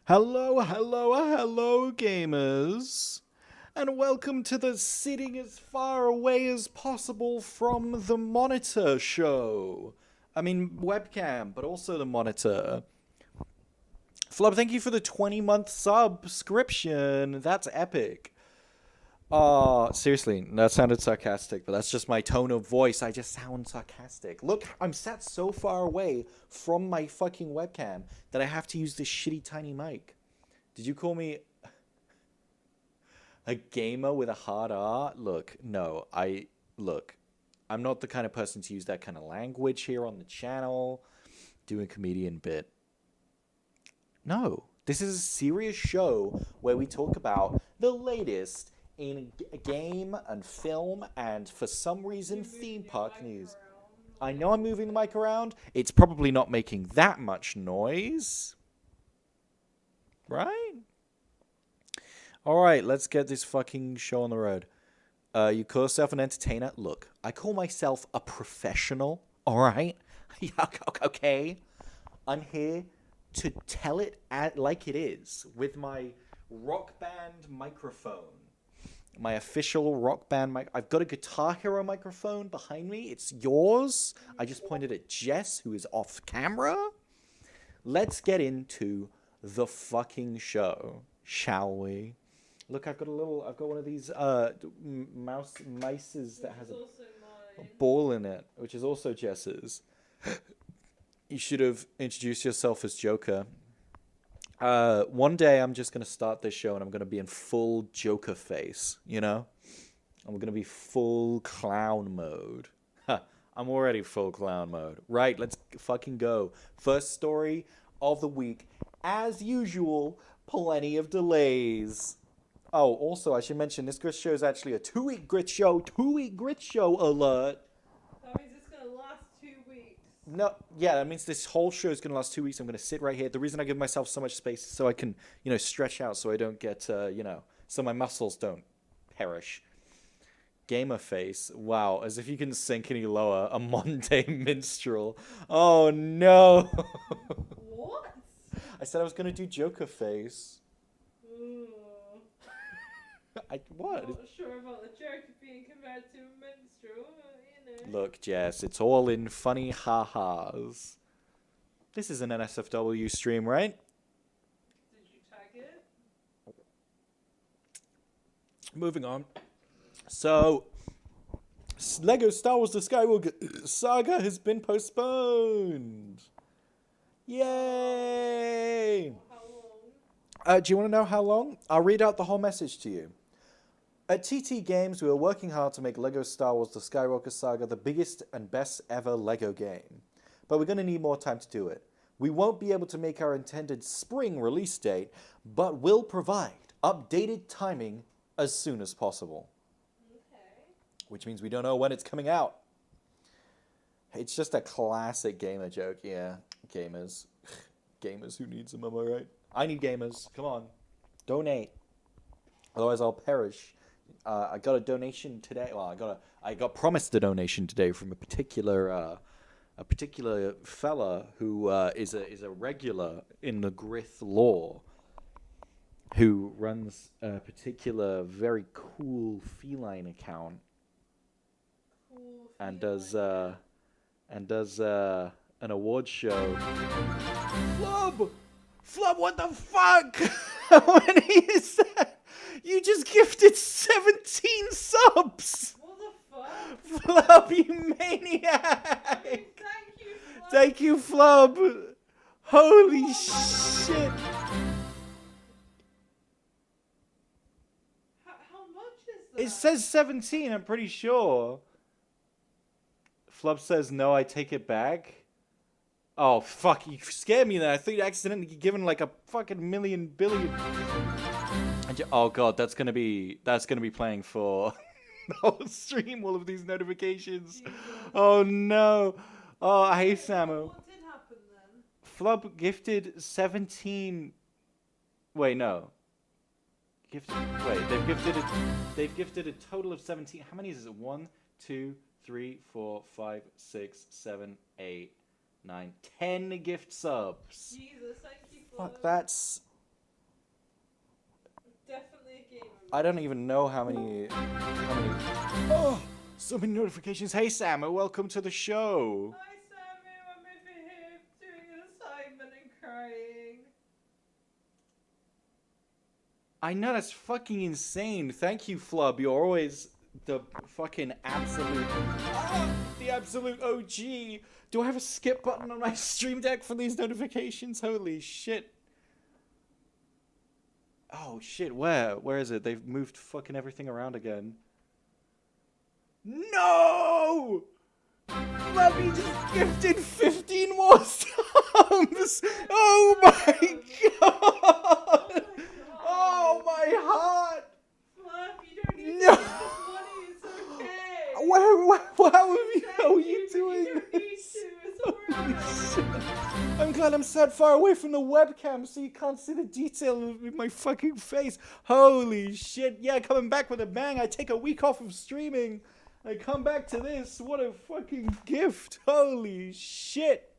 Hello, hello, hello, gamers, and welcome to the sitting as far away as possible from the monitor show. I mean, webcam, but also the monitor. Flub, thank you for the 20-month subscription. That's epic. Seriously, that sounded sarcastic, but that's just my tone of voice. I just sound sarcastic. Look, I'm sat so far away from my fucking webcam that I have to use this shitty tiny mic. Did you call me a gamer with a hard R? Look, no, look, I'm not the kind of person to use that kind of language here on the channel, do a comedian bit. No, this is a serious show where we talk about the latest in game and film and, for some reason, theme park news. I know I'm moving the mic around. It's probably not making that much noise. Right? Alright, let's get this fucking show on the road. You call yourself an entertainer? Look, I call myself a professional. Alright? Okay? I'm here to tell it like it is with my rock band microphone. My official rock band mic. I've got a Guitar Hero microphone behind me. It's yours. I just pointed at Jess, who is off camera. Let's get into the fucking show, shall we? Look, I've got one of these mices that has a ball in it, which is also Jess's. You should have introduced yourself as Joker. One day I'm just going to start this show and I'm going to be in full Joker face, you know? I'm going to be full clown mode. I'm already full clown mode. Right, let's fucking go. First story of the week. As usual, plenty of delays. Oh, also, I should mention this grit show is actually a 2-week grit show. 2-week grit show alert. That means it's going to last 2 weeks. No, yeah, that means this whole show is going to last 2 weeks. I'm going to sit right here. The reason I give myself so much space is so I can, stretch out so I don't get, so my muscles don't perish. Gamer face. Wow, as if you can sink any lower. A Monday minstrel. Oh, no. What? I said I was going to do Joker face. Ooh. What? Not sure about the joke being compared to a minstrel, you know. Look, Jess, it's all in funny ha-has. This is an NSFW stream, right? Did you tag it? Moving on. So, Lego Star Wars The Skywalker Saga has been postponed. Yay! How long? Do you want to know how long? I'll read out the whole message to you. At TT Games, we are working hard to make Lego Star Wars The Skywalker Saga the biggest and best ever Lego game. But we're going to need more time to do it. We won't be able to make our intended spring release date, but will provide updated timing as soon as possible. Okay. Which means we don't know when it's coming out. It's just a classic gamer joke, yeah. Gamers. Gamers, who needs them, am I right? I need gamers. Come on. Donate. Otherwise I'll perish. I got a donation today. Well, I got promised a donation today from a particular fella who is a regular in the GRYITH lore, who runs a particular very cool feline account, Cool. and does an award show. Flub, what the fuck? How many is that? You just gifted 17 subs! What the fuck? Flub, you maniac! Thank you. Flo. Thank you, Flub! Holy shit! How much is that? It says 17, I'm pretty sure. Flub says, no, I take it back. Oh, fuck, you scared me there. I thought you accidentally given like a fucking million billion. Oh god, that's gonna be playing for the whole stream, all of these notifications. Jesus. Oh no. Oh, hey Samu. What did happen then? Flub gifted 17. Wait, no. They've gifted a total of 17. How many is it? 1, 2, 3, 4, 5, 6, 7, 8, 9, 10 gift subs. Jesus, thank you for Fuck, that's I don't even know how many. Oh, so many notifications. Hey, Samu, welcome to the show. Hi, Sammy. I'm over here doing an assignment and crying. I know, that's fucking insane. Thank you, Flub. You're always the fucking absolute. The absolute OG. Do I have a skip button on my stream deck for these notifications? Holy shit. Oh shit, where? Where is it? They've moved fucking everything around again. No! Flubby just gifted 15 more subs! Oh my god! Oh my heart! Flub, you don't need No! to use this money. It's okay. How are you doing You don't need this? to. It's alright. I'm glad I'm sat far away from the webcam so you can't see the detail of my fucking face. Holy shit. Yeah, coming back with a bang. I take a week off of streaming. I come back to this. What a fucking gift. Holy shit.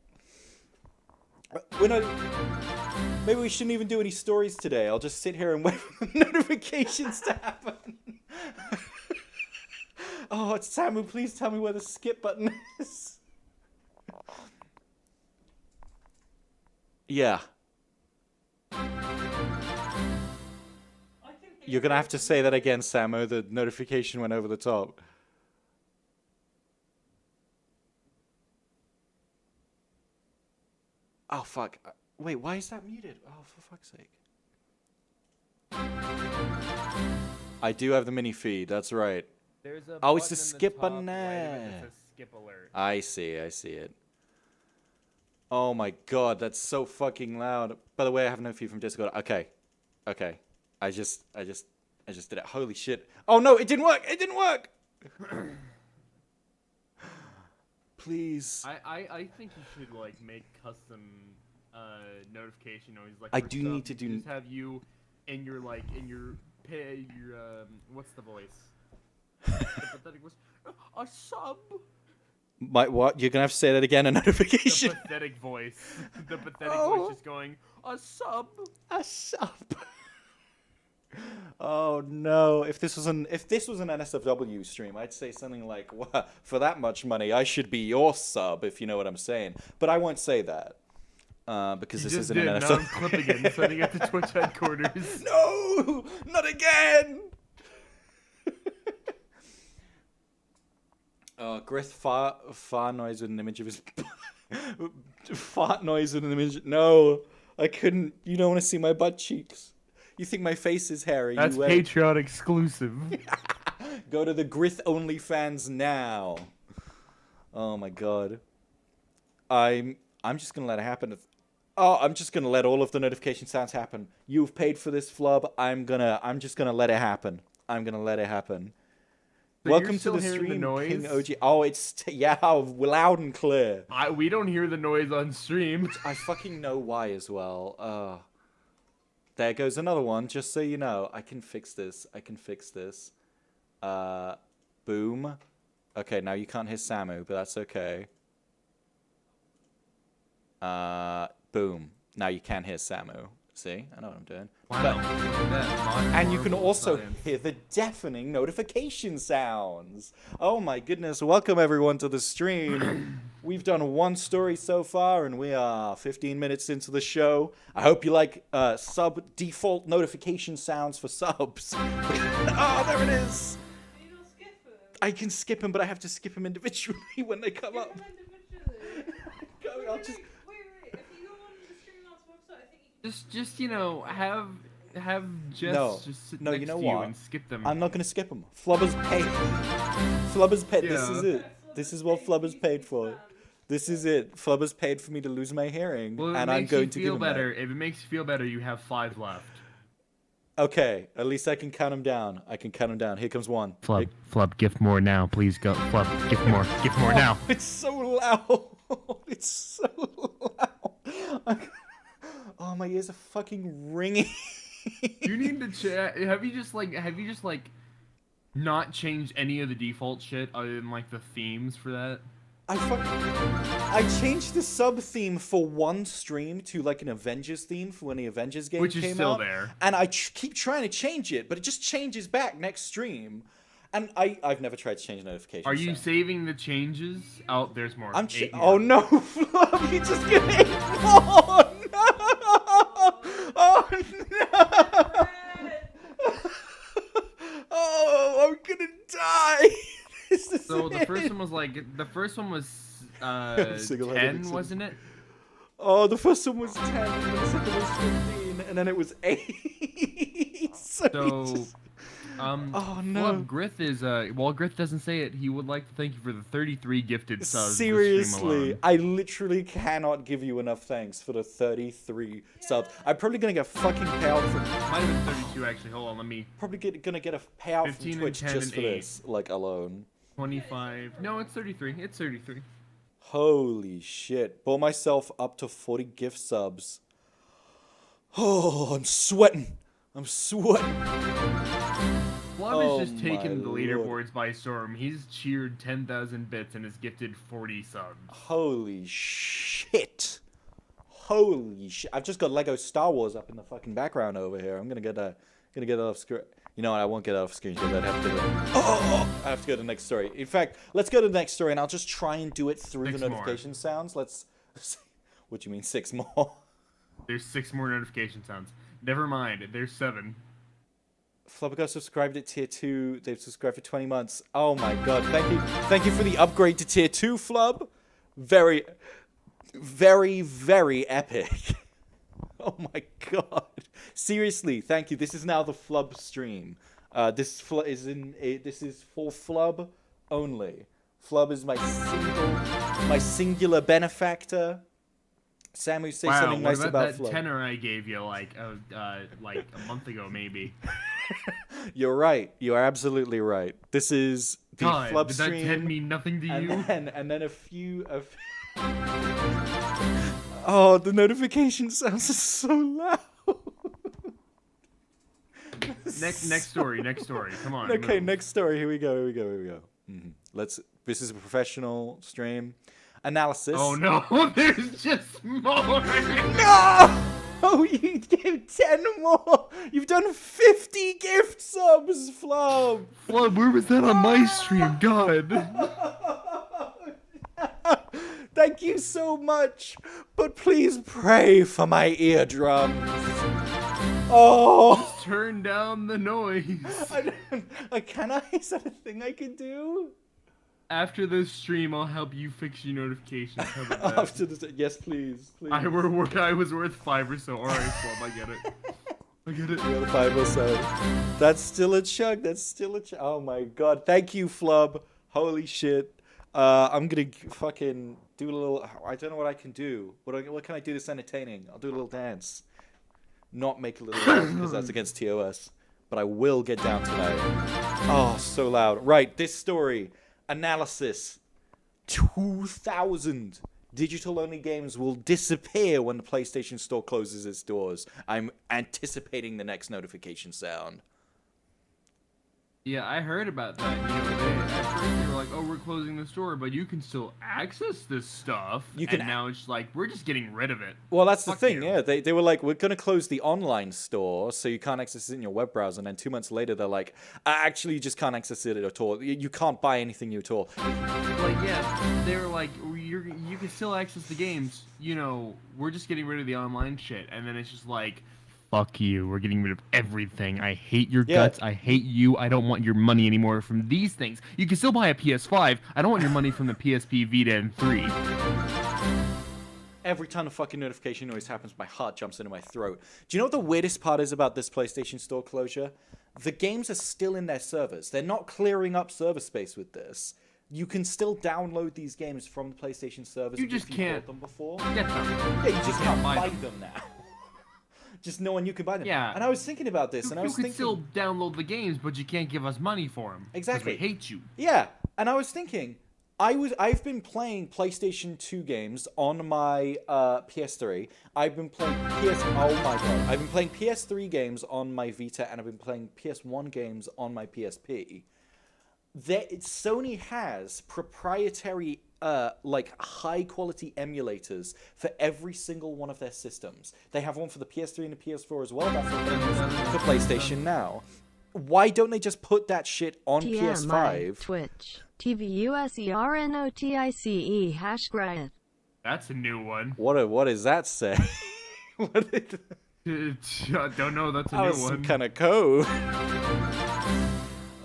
Maybe we shouldn't even do any stories today. I'll just sit here and wait for the notifications to happen. Oh, it's Samu. Please tell me where the skip button is. Yeah. You're gonna have to say that again, Samo. The notification went over the top. Oh, fuck. Wait, why is that muted? Oh, for fuck's sake. I do have the mini feed, that's right. There's a Oh, it's the button in skip top button right of it there. that says skip alert. I see it. Oh my god, that's so fucking loud. By the way, I have no feed from Discord. Okay. I just did it. Holy shit. Oh no, it didn't work! Please. I think you should like make custom notification noise like I for do subs. need to do- Just have you in your what's the voice? The pathetic voice. A sub. What? You're gonna have to say that again, a notification. The pathetic voice. The pathetic Oh. voice just going, a sub. A sub. Oh no! If this was an NSFW stream, I'd say something like, "Well, for that much money, I should be your sub," if you know what I'm saying. But I won't say that because You this just isn't did. an Now I'm NSFW. clipping it and sending it to Twitch headquarters. No, not again. Grith fart noise with an image of his fart noise with an image. No, I couldn't. You don't want to see my butt cheeks. You think my face is hairy? That's you wait. Patreon exclusive. Go to the Grith OnlyFans now. Oh my god. I'm just gonna let it happen. I'm just gonna let all of the notification sounds happen. You've paid for this, Flub. I'm just gonna let it happen. I'm gonna let it happen. So Welcome you're to the still hearing stream, the noise? King OG. Oh, it's yeah, loud and clear. We don't hear the noise on stream. I fucking know why as well. There goes another one. Just so you know, I can fix this. Boom. Okay, now you can't hear Samu, but that's okay. Boom. Now you can hear Samu. See? I know what I'm doing. And you can also hear the deafening notification sounds. Oh my goodness. Welcome everyone to the stream. We've done one story so far and we are 15 minutes into the show. I hope you like sub default notification sounds for subs. Oh, there it is. You don't skip them. I can skip them, but I have to skip them individually when they come up. Skip them individually. I'll just... Wait. If you go on the Streamlabs website, I think you can... Just have Jess No. just sit No, next you know to you what? and skip them. I'm not going to skip them. Flubber's paid. Flubber's paid. This Yeah. is it. This is what Flubber's paid for. This is it. Flubber's paid for me to lose my hearing, Well, and I'm going to give him better. If it makes you feel better, you have 5 left. that. Okay, at least I can count them down. Here comes one. Flub, gift more now, please go. Flub, gift more now. It's so loud. It's so loud. Oh, my ears are fucking ringing. You need to check. Have you just not changed any of the default shit other than like the themes for that? I changed the sub theme for one stream to like an Avengers theme for when the Avengers game Which came is still out, there. and I keep trying to change it, but it just changes back next stream. And I've never tried to change notifications. Are you so. saving the changes? Oh, there's more. I'm Eight more. Oh no, Flub, you just gonna ignore. No! Oh no! Oh, I'm gonna die. This is So the it. first one was like, the first one was Single-handed 10, wasn't it? Oh, the first one was 10, and the second was 15, and then it was 8. So he just- oh no. Flub, Grith is, while Grith doesn't say it, he would like to thank you for the 33 gifted subs. this stream Seriously, alone. I literally cannot give you enough thanks for the 33 subs. I'm probably gonna get a fucking payout from. Might have been 32 actually. Hold on, let me. Probably gonna get a payout 15 from and Twitch 10 just and for 8. this, like alone. 25. No, it's 33. It's 33. Holy shit! Bought myself up to 40 gift subs. Oh, I'm sweating. I'm sweating. Flub Oh is just taking the my leaderboards by storm. He's cheered 10,000 bits and has gifted 40 subs. Holy shit! Holy shit! I've just got Lego Star Wars up in the fucking background over here. I'm gonna get that off screen. You know what? I won't get that off screen because I'd have to. I have to go to the next story. In fact, let's go to the next story, and I'll just try and do it through Six the more. notification sounds. Let's. What do you mean 6 more? There's 6 more notification sounds. Never mind. There's 7. Flubber subscribed at tier 2. They've subscribed for 20 months. Oh my god! Thank you for the upgrade to tier 2, Flub. Very, very, very epic. Oh my god! Seriously, thank you. This is now the Flub stream. This is for Flub only. Flub is my singular benefactor. Samu, say Wow, something what nice about that Flub. tenor I gave you like a month ago maybe? You're right. You are absolutely right. This is the God, Flub did that 10 stream. mean nothing to you? And then a few of. Oh, the notification sounds are so loud. Next story. Come on. Okay, move. next story. Here we go. Let's. This is a professional stream analysis. Oh no, there's just more. No! Oh, you gave 10 more. You've done 50 gift subs, Flub. Flub, where was that on my stream? God. Thank you so much, but please pray for my eardrums. Oh, Turn down the noise. can I? Is that a thing I can do? After this stream, I'll help you fix your notifications. How about that? After this, yes, please. I was worth 5 or so. All right, Flub, I get it. I get it. The other 5 or so. That's still a chug. Oh my god. Thank you, Flub. Holy shit. I'm gonna fucking do a little. I don't know what I can do. What can I do that's entertaining? I'll do a little dance. Not make a little dance because that's against TOS. But I will get down tonight. Oh, so loud. Right, this story. Analysis. 2,000 digital-only games will disappear when the PlayStation Store closes its doors. I'm anticipating the next notification sound. Yeah, I heard about that. You know, at first they were like, "Oh, we're closing the store, but you can still access this stuff." And now it's like we're just getting rid of it. Well, that's Fuck the thing. you. Yeah, they were like, "We're gonna close the online store, so you can't access it in your web browser." And then 2 months later, they're like, "Actually, you just can't access it at all. You can't buy anything new at all." Like, yeah, they were like, "You can still access the games. You know, we're just getting rid of the online shit." And then it's just like, fuck you, we're getting rid of everything. I hate your guts. I hate you. I don't want your money anymore from these things. You can still buy a PS5. I don't want your money from the PSP Vita and 3. Every time a fucking notification noise happens, my heart jumps into my throat. Do you know what the weirdest part is about this PlayStation Store closure? The games are still in their servers. They're not clearing up server space with this. You can still download these games from the PlayStation servers. You just if you can't bought them before. get them. Yeah, you just can't buy buy them now. Just no one you can buy them. Yeah. And I was thinking about this, and I You was can thinking, still download the games, but you can't give us money for them. Exactly. We hate you. yeah. And I was thinking, I've been playing PlayStation 2 games on my PS3. I've been playing I've been playing PS3 games on my Vita, and I've been playing PS1 games on my PSP. Sony has proprietary like high quality emulators for every single one of their systems. They have one for the PS3 and the PS4 as well. That's what for PlayStation Now. Why don't they just put that shit on PS5? Twitch. TVUSERNOTICE #GRYITH. That's a new one. What does that say? What did... I don't know. That's a That new was some one. kind of code.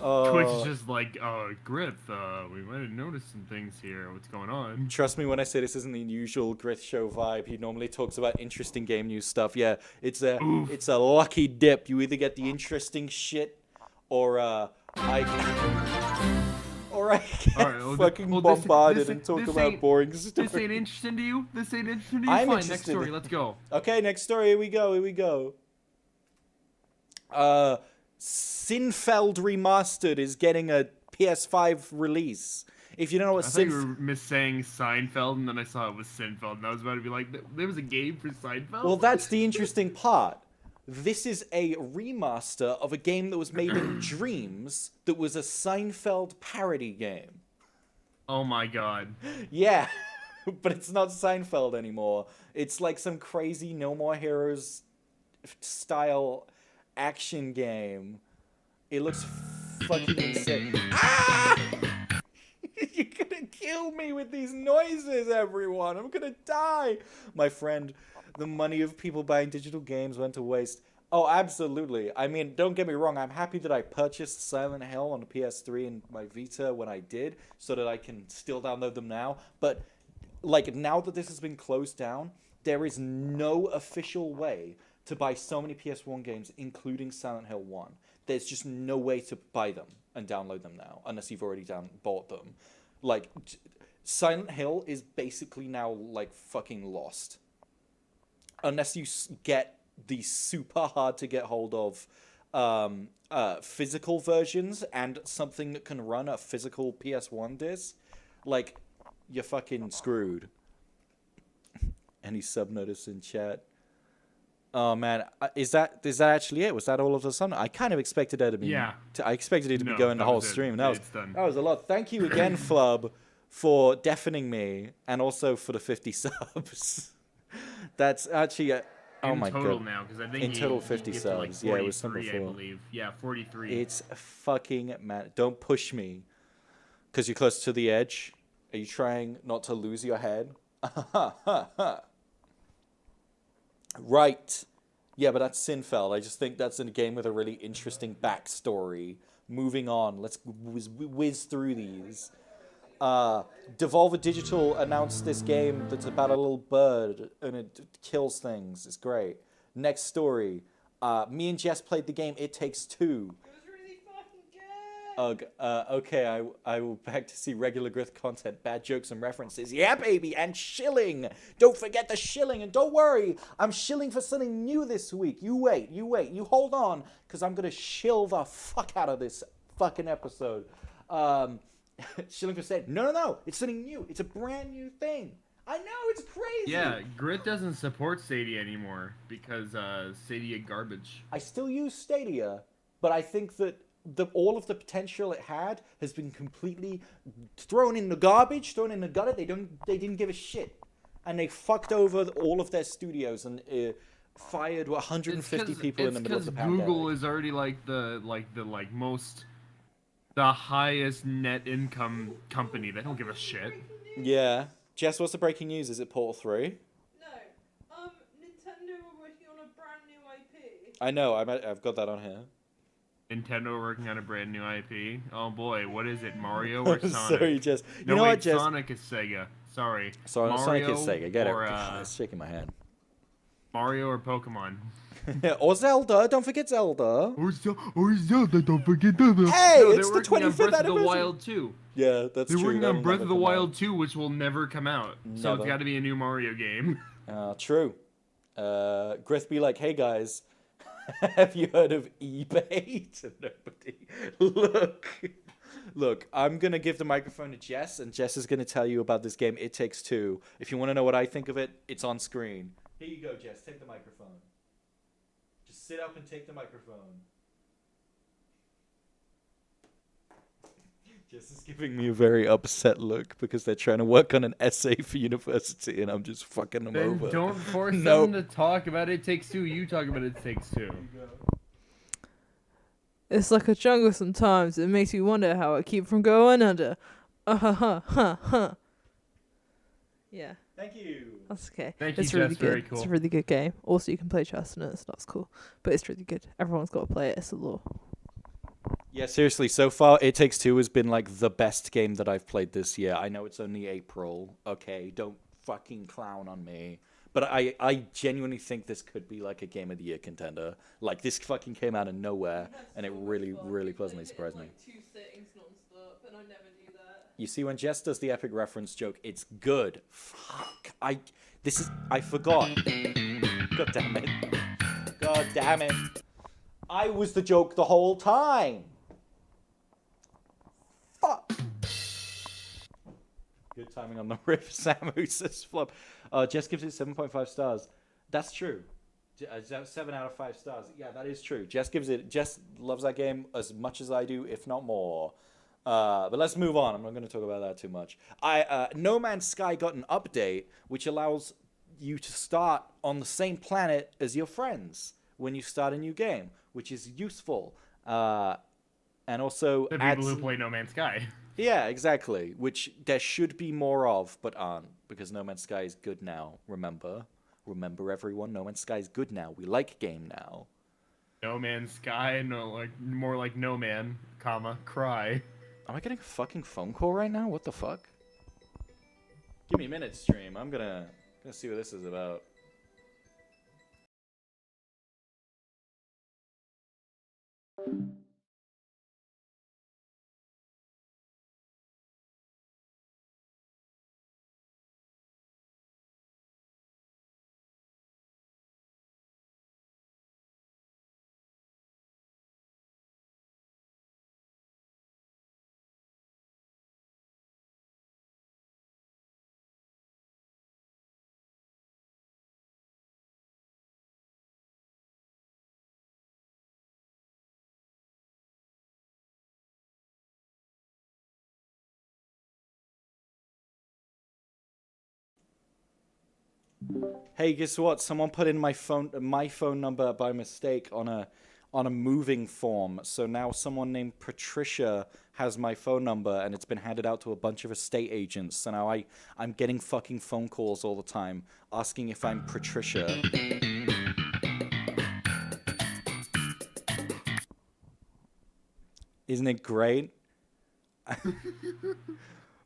Twitch is just like, Grith, we might have noticed some things here. What's going on? Trust me when I say this isn't the usual Grith show vibe. He normally talks about interesting game news stuff. Yeah, it's a lucky dip. You either get the interesting shit, or I get fucking bombarded and talk about boring stuff. This ain't interesting to you? This ain't interesting to you? I'm Fine, interested. next story, let's go. Okay, next story. Here we go. Sinfeld Remastered is getting a PS5 release. If you don't know what I thought you were missaying Seinfeld, and then I saw it was Sinfeld, and I was about to be like, there was a game for Seinfeld? Well, that's the interesting part. This is a remaster of a game that was made in Dreams that was a Seinfeld parody game. Oh my god. Yeah, but it's not Seinfeld anymore. It's like some crazy No More Heroes style action game. It looks fucking insane. Ah! You're gonna kill me with these noises, everyone. I'm gonna die. My friend, the money of people buying digital games went to waste. Oh, absolutely. I mean, don't get me wrong. I'm happy that I purchased Silent Hill on the PS3 and my Vita when I did, so that I can still download them now. But, like, now that this has been closed down, there is no official way to buy so many PS1 games, including Silent Hill 1. There's just no way to buy them and download them now, unless you've already bought them. Like, Silent Hill is basically now, like, fucking lost. Unless you get the super hard to get hold of physical versions and something that can run a physical PS1 disc, like, you're fucking screwed. Any sub-notice in chat? Oh man, is that actually it? Was that all of the sudden? I kind of expected it to be. Yeah. I expected it to be No, going the that whole was it. stream. It's done. That was a lot. Thank you again, Flub, for deafening me, and also for the 50 subs. That's actually oh my god. In total now, because I think in total 50 to, subs. like, Yeah, it was some 43, I before. believe. Yeah, 43. It's fucking mad. Don't push me, because you're close to the edge. Are you trying not to lose your head? Right. Yeah, but that's Sinfeld. I just think that's a game with a really interesting backstory. Moving on. Let's whiz through these. Devolver Digital announced this game that's about a little bird and it kills things. It's great. Next story. Me and Jess played the game It Takes Two. It was really fucking good. Okay, I will back to see regular Grith content, bad jokes and references. Yeah, baby, and shilling. Don't forget the shilling, and don't worry, I'm shilling for something new this week. You wait, you hold on, because I'm going to shill the fuck out of this fucking episode. Shilling for saying, no, it's something new. It's a brand new thing. I know, it's crazy. Yeah, Grit doesn't support Stadia anymore because Stadia garbage. I still use Stadia, but I think that all of the potential it had has been completely thrown in the garbage, thrown in the gutter. They didn't give a shit, and they fucked over all of their studios and fired 150 people in the middle of the pandemic. Google is already the highest net income company. They don't give a shit. Yeah, Jess, what's the breaking news? Is it Portal 3? No. Nintendo were working on a brand new IP. I know. I've got that on here. Nintendo working on a brand new IP. Oh boy, what is it? Mario or Sonic? Sorry, Jess. You No, know wait, what, Jess? Sonic is Sega. Sorry. Sonic Mario is Sega. Get it? or, It's shaking my hand. Mario or Pokemon? Or Zelda. Don't forget Zelda. Or Zelda, don't forget Zelda. Hey, No, it's the they're working on 25th Breath of the anniversary. Wild 2. Yeah, that's They're true. working That'll on Breath never of the come Wild out. 2, which will never come out. So it's Never. got to be a new Mario game. True. Grith be like, hey guys, have you heard of eBay? To nobody. Look, I'm going to give the microphone to Jess, and Jess is going to tell you about this game, It Takes Two. If you want to know what I think of it, it's on screen. Here you go, Jess. Take the microphone. Just sit up and take the microphone. Jess is giving me a very upset look because they're trying to work on an essay for university and I'm just fucking them Then over. don't force No. them to talk about It Takes Two. You talk about It Takes Two. It's like a jungle sometimes. It makes you wonder how I keep from going under. Yeah, Thank you. that's okay. Thank you, It's really Jess. good. Very cool. It's a really good game. Also, you can play chess in it. So that's cool. But it's really good. Everyone's got to play it. It's a law. Yeah, seriously, so far It Takes Two has been like the best game that I've played this year. I know it's only April. Okay, don't fucking clown on me. But I genuinely think this could be like a Game of the Year contender. Like, this fucking came out of nowhere, and it really, really pleasantly surprised me. 2 sittings non-stop, and I never do that. You see, when Jess does the epic reference joke, it's good. Fuck. I forgot. God damn it. God damn it. I was the joke the whole time. Fuck. Good timing on the riff, Samu says flop. Jess gives it 7.5 stars. That's true. 7 out of 5 stars. Yeah, that is true. Jess loves that game as much as I do, if not more. But let's move on. I'm not going to talk about that too much. No Man's Sky got an update which allows you to start on the same planet as your friends when you start a new game, which is useful. And also The people who play No Man's Sky. Yeah, exactly. Which there should be more of, but aren't, because No Man's Sky is good now. Remember, everyone. No Man's Sky is good now. We like game now. No Man's Sky, more like No Man, cry. Am I getting a fucking phone call right now? What the fuck? Give me a minute, stream. I'm gonna see what this is about. Hey, guess what? Someone put in my phone number by mistake on a moving form. So now someone named Patricia has my phone number, and it's been handed out to a bunch of estate agents. So now I'm getting fucking phone calls all the time asking if I'm Patricia. Isn't it great?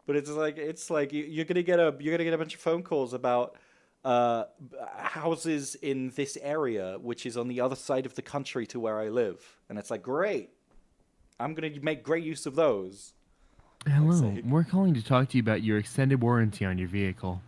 But it's like you're gonna get a bunch of phone calls about houses in this area, which is on the other side of the country to where I live, and it's like, great. I'm gonna make great use of those. Hello, we're calling to talk to you about your extended warranty on your vehicle.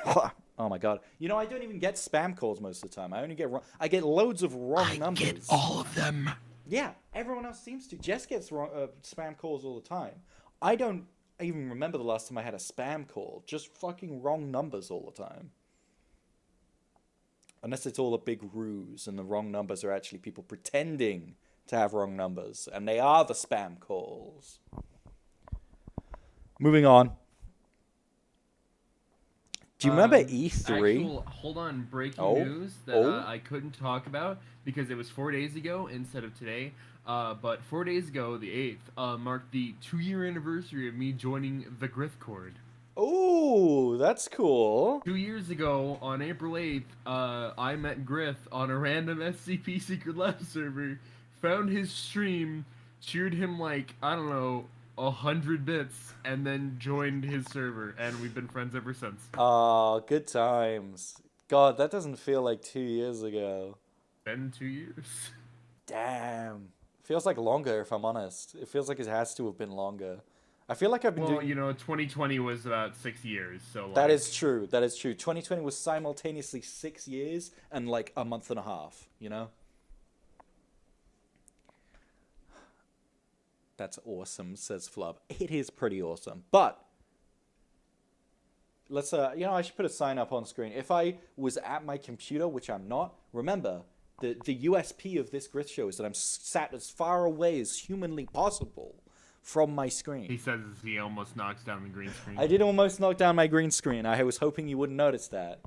Oh my god! You know, I don't even get spam calls most of the time. I get loads of wrong numbers. I get all of them. Yeah, everyone else seems to. Jess gets spam calls all the time. I don't even remember the last time I had a spam call. Just fucking wrong numbers all the time. Unless it's all a big ruse and the wrong numbers are actually people pretending to have wrong numbers. And they are the spam calls. Moving on. Do you remember E3? Hold on, breaking Oh, news that oh. I couldn't talk about because it was 4 days ago instead of today. But 4 days ago, the 8th, marked the 2-year anniversary of me joining the GRYITH Chord. Oh, that's cool. 2 years ago, on April 8th, I met GRYITH on a random SCP Secret Lab server, found his stream, cheered him like, I don't know, 100 bits, and then joined his server, and we've been friends ever since. Oh, good times. God, that doesn't feel like 2 years ago. Been 2 years. Damn. Feels like longer, if I'm honest. It feels like it has to have been longer. I feel like I've been doing... 2020 was about 6 years, so... That is true. 2020 was simultaneously 6 years and like a month and a half, you know? That's awesome, says Flub. It is pretty awesome. But let's I should put a sign up on screen. If I was at my computer, which I'm not, remember, the USP of this GRYITH show is that I'm sat as far away as humanly possible from my screen. He says as he almost knocks down the green screen. I did almost knock down my green screen. I was hoping you wouldn't notice that.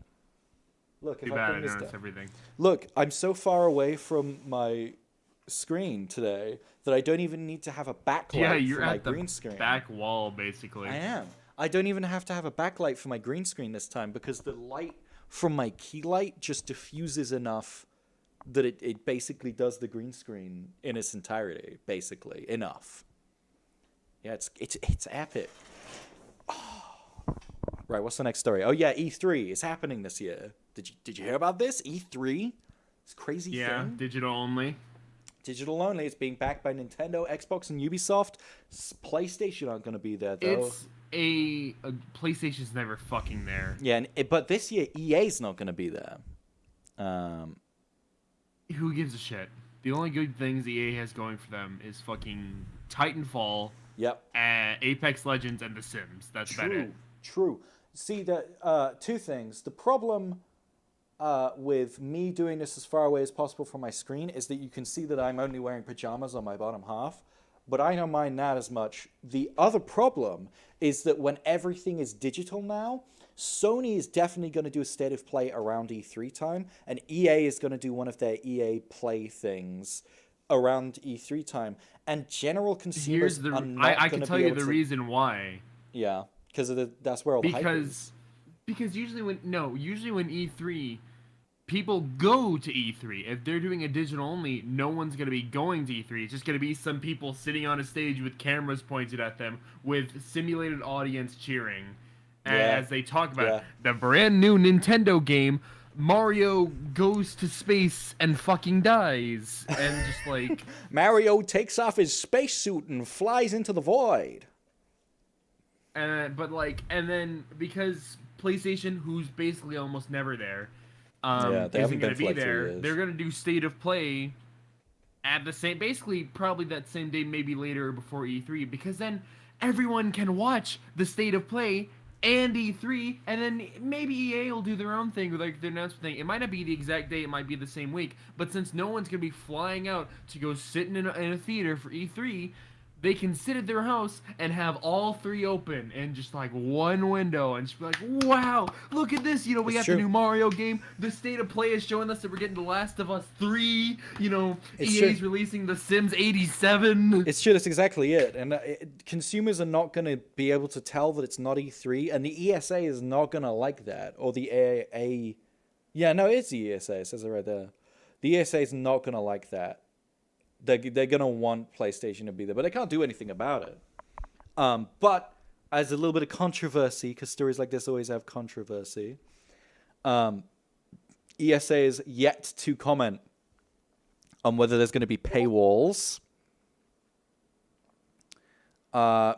Look, Too if bad I I bring this noticed down. everything. Look, I'm so far away from my screen today that I don't even need to have a backlight Yeah, you're for my at the green screen. back wall, basically. I am. I don't even have to have a backlight for my green screen this time because the light from my key light just diffuses enough that it basically does the green screen in its entirety. Basically, enough. Yeah, it's epic. Oh. Right, what's the next story? Oh yeah, E3 is happening this year. Did you hear about this? E3, this crazy thing. Digital only. Digital only. It's being backed by Nintendo, Xbox, and Ubisoft. PlayStation aren't going to be there though. It's a PlayStation's never fucking there. Yeah, but this year EA's not going to be there. Who gives a shit? The only good things EA has going for them is fucking Titanfall, Yep. Apex Legends, and The Sims. That's about it. True. See, two things. The problem with me doing this as far away as possible from my screen is that you can see that I'm only wearing pajamas on my bottom half, but I don't mind that as much. The other problem is that when everything is digital now, Sony is definitely going to do a state of play around E3 time, and EA is going to do one of their EA Play things around E3 time, and general consumers Here's the. are not I going can to tell be you able the to... reason why. Yeah, because that's where all the hype is. Because usually when E3, people go to E3. If they're doing a digital only, no one's gonna be going to E3. It's just gonna be some people sitting on a stage with cameras pointed at them, with simulated audience cheering, as they talk about the brand new Nintendo game. Mario goes to space and fucking dies, and just like Mario takes off his spacesuit and flies into the void. and then because PlayStation, who's basically almost never there, they haven't isn't going been to for be like 3 there. years. They're going to do State of Play at the same, basically probably that same day, maybe later before E3, because then everyone can watch the State of Play and E3, and then maybe EA will do their own thing with like their announcement thing. It might not be the exact day, it might be the same week, but since no one's going to be flying out to go sit in a theater for E3, they can sit at their house and have all three open and just like one window and just be like, wow, look at this. You know, we got the new Mario game. The State of Play is showing us that we're getting The Last of Us 3. You know, EA's releasing The Sims 87. It's true. That's exactly it. And consumers are not going to be able to tell that it's not E3. And the ESA is not going to like that. Or the AA. Yeah, no, it's the ESA. It says it right there. The ESA is not going to like that. They're going to want PlayStation to be there, but they can't do anything about it. But as a little bit of controversy, because stories like this always have controversy, ESA is yet to comment on whether there's going to be paywalls,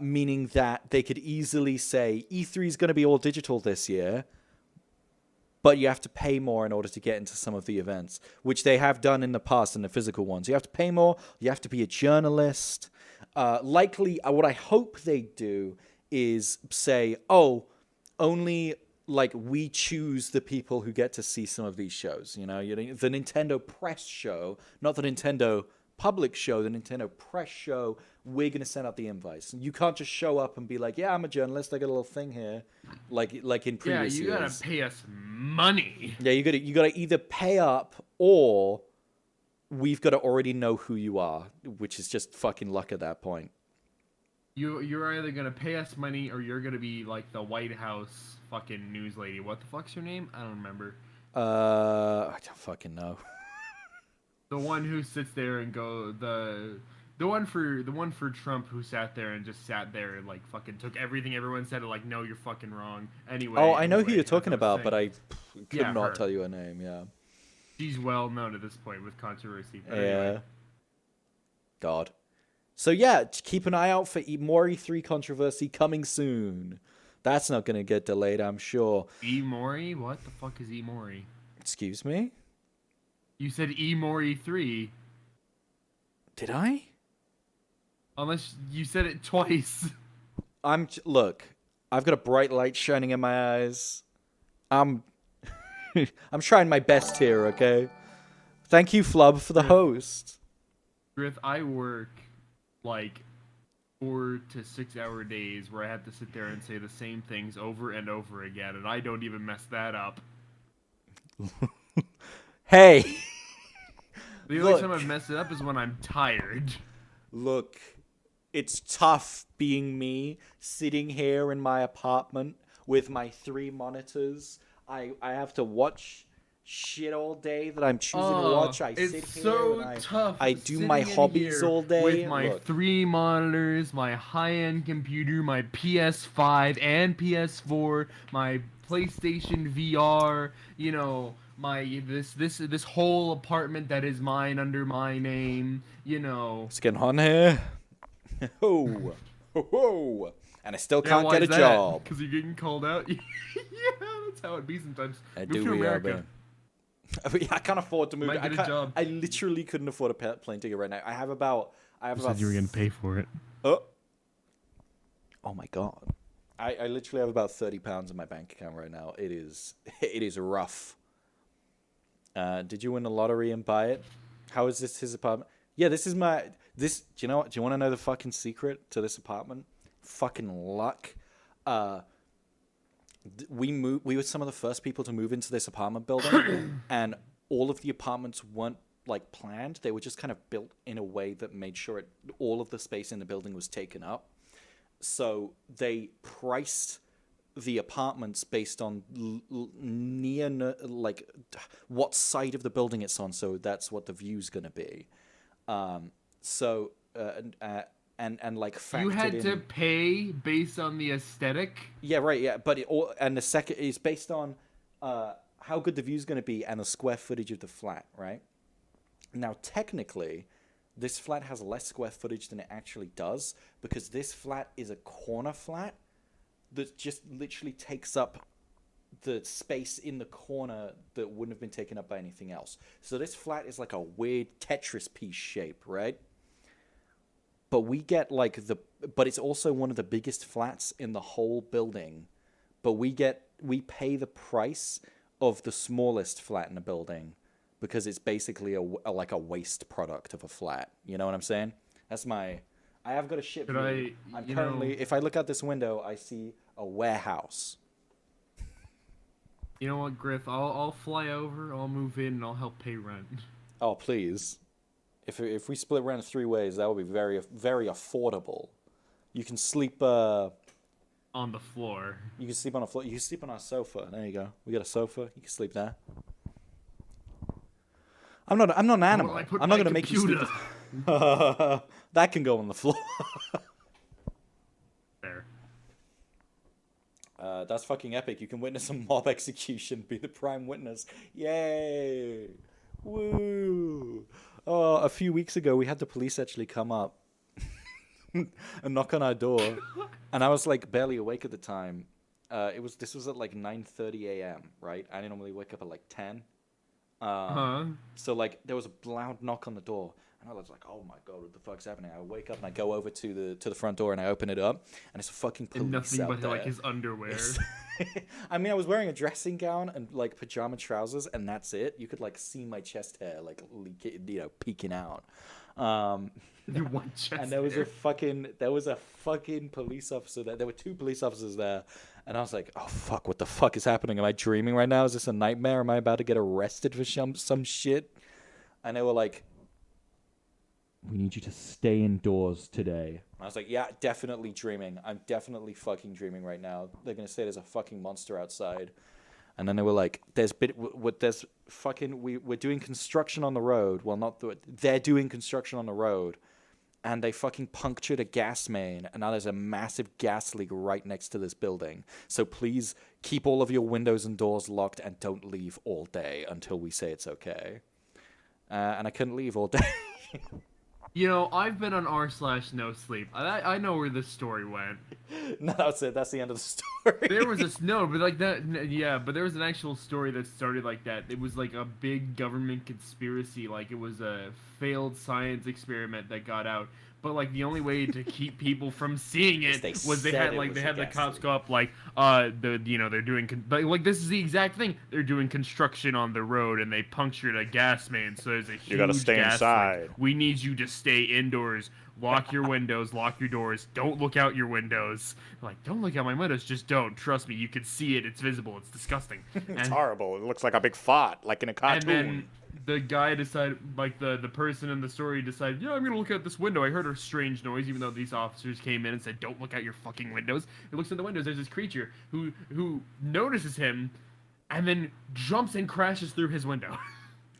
meaning that they could easily say E3 is going to be all digital this year, but you have to pay more in order to get into some of the events, which they have done in the past in the physical ones. You have to pay more. You have to be a journalist. Likely, what I hope they do is say, oh, only like we choose the people who get to see some of these shows. You know, the Nintendo press show, not the Nintendo public show, the Nintendo press show, we're going to send out the invites. You can't just show up and be like, yeah, I'm a journalist, I got a little thing here, like in previous years. Yeah, you gotta pay us money. Yeah, you gotta either pay up or we've got to already know who you are, which is just fucking luck at that point. You're either gonna pay us money or you're gonna be like the White House fucking news lady. What the fuck's her name? I don't remember. I don't fucking know. The one who sits there and the one for Trump who sat there and just sat there and like fucking took everything everyone said and like, no, you're fucking wrong. Anyway. Oh, I know who you're talking about, but I could Yeah, not her. tell you her name. Yeah. She's well known at this point with controversy. But Yeah. anyway. God. So yeah, keep an eye out for more E3 controversy coming soon. That's not going to get delayed, I'm sure. E-Mori? What the fuck is E-Mori? Excuse me? You said E-Mori 3. Did I? Unless you said it twice. Look, I've got a bright light shining in my eyes. I'm trying my best here, okay? Thank you, Flub, for the host. Griff, I work like 4 to 6 hour days where I have to sit there and say the same things over and over again, and I don't even mess that up. Hey! The only Look. time I've messed it up is when I'm tired. Look, it's tough being me, sitting here in my apartment with my 3 monitors. I have to watch shit all day that I'm choosing to watch. I sit It's here so and tough. I do my sitting in hobbies here all day. with my Look. 3 monitors, my high-end computer, my PS5 and PS4, my PlayStation VR. You know, my this whole apartment that is mine under my name. You know. It's getting hot in here. Ho, ho, ho. And I still can't get a job. Because you're getting called out. Yeah, that's how it be sometimes. I Move do to be America. I can't afford to move. Might get a job. I literally couldn't afford a plane ticket right now. I have about. You said you were gonna pay for it. Oh my god. I literally have about £30 in my bank account right now. It is rough. Did you win the lottery and buy it? How is this his apartment? Yeah, this is my do you know what? Do you want to know the fucking secret to this apartment? Fucking luck. We were some of the first people to move into this apartment building and all of the apartments weren't like planned. They were just kind of built in a way that made sure all of the space in the building was taken up. So they priced the apartments based on like what side of the building it's on. So that's what the view's going to be. And like You had factored to in. pay based on the aesthetic. Yeah, right. Yeah, but and the second is based on how good the view's going to be and the square footage of the flat, right? Now, technically, this flat has less square footage than it actually does because this flat is a corner flat that just literally takes up the space in the corner that wouldn't have been taken up by anything else. So this flat is like a weird Tetris piece shape, right? But we get like but it's also one of the biggest flats in the whole building. But we pay the price of the smallest flat in the building because it's basically like a waste product of a flat. You know what I'm saying? That's I have got a shit view. I'm currently, if I look out this window, I see a warehouse. You know what, Griff? I'll fly over, I'll move in, and I'll help pay rent. Oh, please. If we split rent 3 ways, that would be very, very affordable. You can sleep on the floor. You can sleep on a floor. You can sleep on our sofa. There you go. We got a sofa. You can sleep there. I'm not an animal. I'm not going to make you sleep. That can go on the floor. There. That's fucking epic. You can witness a mob execution. Be the prime witness. Yay! Woo! Oh, a few weeks ago, we had the police actually come up and knock on our door, and I was like barely awake at the time. This was at like 9:30 a.m. Right? I normally wake up at like 10. So like there was a loud knock on the door, and I was like, "Oh my god, what the fuck's happening?" I wake up and I go over to the front door and I open it up, and it's a fucking police and nothing out but there. like his underwear. I mean, I was wearing a dressing gown and like pajama trousers, and that's it. You could like see my chest hair like peeking out. One chest And there was hair. a fucking police officer there. There were 2 police officers there, and I was like, "Oh fuck, what the fuck is happening? Am I dreaming right now? Is this a nightmare? Am I about to get arrested for some shit?" And they were like, "We need you to stay indoors today." I was like, "Yeah, definitely dreaming. I'm definitely fucking dreaming right now. They're gonna say there's a fucking monster outside." And then they were like, we're doing construction on the road. Well, they're doing construction on the road. And they fucking punctured a gas main. And now there's a massive gas leak right next to this building. So please keep all of your windows and doors locked and don't leave all day until we say it's okay. And I couldn't leave all day. You know, I've been on r/no sleep. I know where this story went. No, that's it. That's the end of the story. There was but like that, yeah, but there was an actual story that started like that. It was like a big government conspiracy, like it was a failed science experiment that got out. But like the only way to keep people from seeing it They was they said had it like was they a had the gas cops leak. go up like they're doing like this is the exact thing, they're doing construction on the road and they punctured a gas main, so there's a You gotta huge stay gas inside. leak. We need you to stay indoors, lock your windows, lock your doors, don't look out your windows. Like, don't look out my windows, just don't. Trust me, you can see it, it's visible, it's disgusting. It's horrible. It looks like a big fart, like in a And cartoon. then the guy decided, like the person in the story decided, yeah, I'm gonna look out this window. I heard a strange noise, even though these officers came in and said, don't look out your fucking windows. He looks in the windows. There's this creature who notices him, and then jumps and crashes through his window.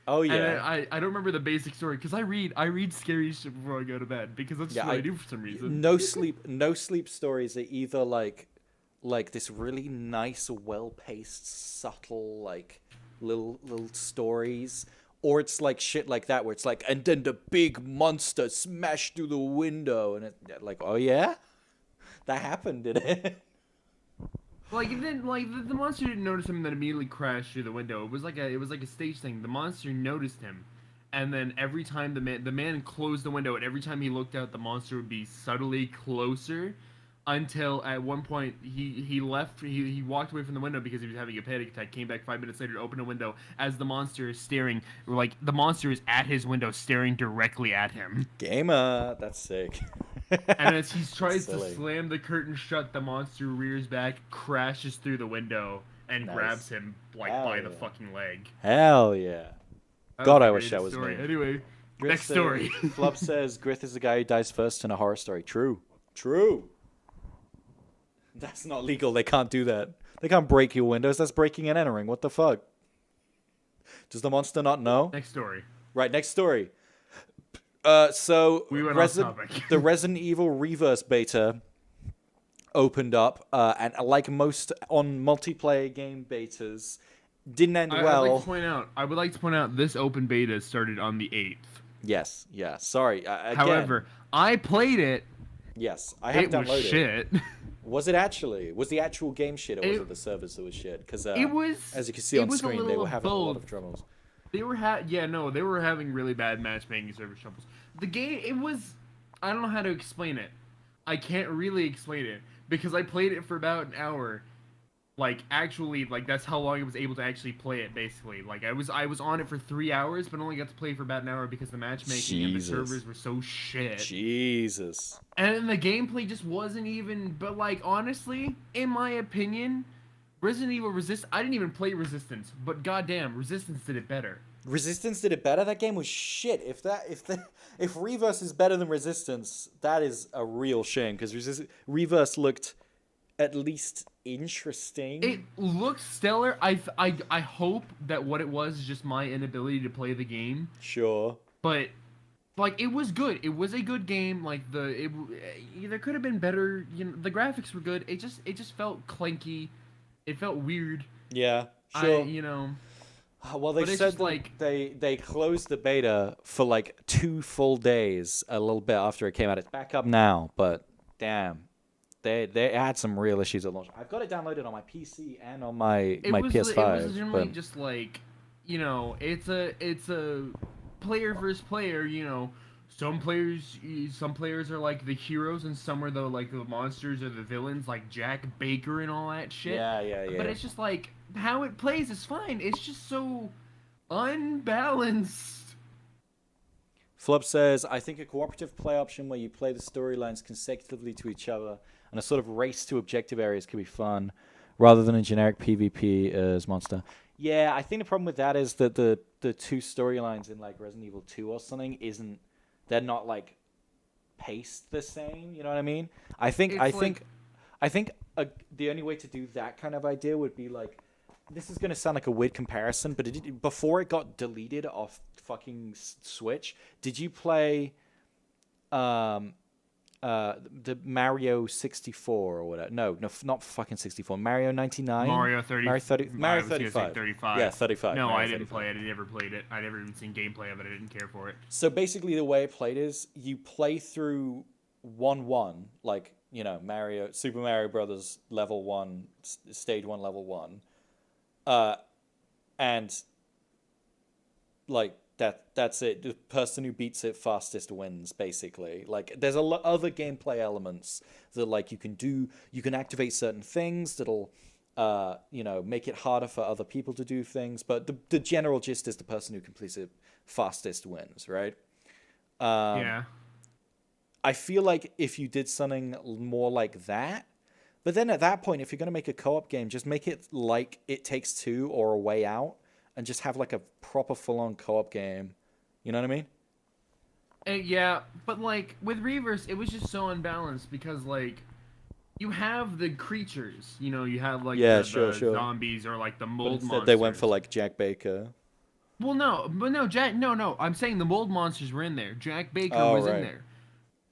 Oh And yeah. I don't remember the basic story because I read scary shit before I go to bed because that's just what I do for some reason. No sleep stories are either like this really nice, well-paced, subtle, like little stories, or it's like shit like that where it's like, and then the big monster smashed through the window, and it like, oh yeah, that happened, did it? Like it didn't like the monster didn't notice him and then immediately crashed through the window. It was like a stage thing. The monster noticed him, and then every time the man closed the window, and every time he looked out, the monster would be subtly closer, until at one point he left. He walked away from the window because he was having a panic attack. Came back 5 minutes later to open a window as the monster is staring. Like the monster is at his window, staring directly at him. Gamer, that's sick. And as he tries to Silly. slam the curtain shut, the monster rears back, crashes through the window, and Nice. grabs him like Hell by the yeah. fucking leg. Hell yeah. That God, was I the wish that greatest was story. me. Anyway, Grith next story. Flub says Grith is the guy who dies first in a horror story. True. That's not legal. They can't do that. They can't break your windows. That's breaking and entering. What the fuck? Does the monster not know? Next story. Right, next story. So We went off topic. the Resident Evil Reverse beta opened up, and like most on multiplayer game betas, didn't end I well. would like to point out this open beta started on the 8th. Yes, yeah. Sorry. Again, However, I played it. yes, I have It was downloaded. shit. Was it actually? Was the actual game shit, or was It- it the servers that was shit? Because it was. as you can see it on was a screen, they little were of having a lot both. of troubles. They were they were having really bad matchmaking server troubles. The game, it was, I don't know how to explain it. I can't really explain it because I played it for about an hour. Like actually, like that's how long I was able to actually play it. Basically, like I was on it for 3 hours, but only got to play for about an hour because the matchmaking and the Jesus. servers were so shit. Jesus. And the gameplay just wasn't even. But like honestly, in my opinion, Resident Evil I didn't even play Resistance, but goddamn, Resistance did it better. Resistance did it better. That game was shit. If Reverse is better than Resistance, that is a real shame because Reverse looked at least interesting. It looks stellar. I hope that what it was is just my inability to play the game. Sure. But like it was good. It was a good game. Like there could have been better. You know, the graphics were good. It just felt clanky. It felt weird. Yeah. Sure. Well, they but it's said just that like- they closed the beta for like 2 full days a little bit after it came out. It's back up now, but damn. They had some real issues at launch. I've got it downloaded on my PC and on my PS5. It was generally but just like, it's a player versus player. Some players are like the heroes, and some are the monsters or the villains, like Jack Baker and all that shit. yeah. But it's just like how it plays is fine. It's just so unbalanced. Flub says, I think a cooperative play option where you play the storylines consecutively to each other and a sort of race to objective areas could be fun, rather than a generic PvP as monster. Yeah, I think the problem with that is that the 2 storylines in like Resident Evil 2 or something they're not like paced the same. You know what I mean? I think the only way to do that kind of idea would be like, this is gonna sound like a weird comparison, but before it got deleted off fucking Switch, did you play the Mario 64 or whatever? No, not fucking 64. Mario 99. Mario 30. Mario 30. Mario I was gonna say 35. 35. Yeah, 35. No, Mario I didn't 35. play it. I never played it. I never even seen gameplay of it. I didn't care for it. So basically, the way it played is you play through 1-1, like Super Mario Brothers level 1, stage 1, level 1, and like That's it. The person who beats it fastest wins, basically. Like, there's a lot other gameplay elements that, like, you can activate certain things that'll, make it harder for other people to do things. But the general gist is the person who completes it fastest wins, right? Yeah. I feel like if you did something more like that, but then at that point, if you're going to make a co-op game, just make it like It Takes Two or A Way Out, and just have like a proper full-on co-op game. You know what I mean? Yeah, but like with Reverse, it was just so unbalanced because like you have the creatures, you have like Yeah, the sure. zombies or like the But mold instead monsters. they went for like Jack Baker. Well, no, Jack, no. I'm saying the mold monsters were in there. Jack Baker Oh, was right. in there.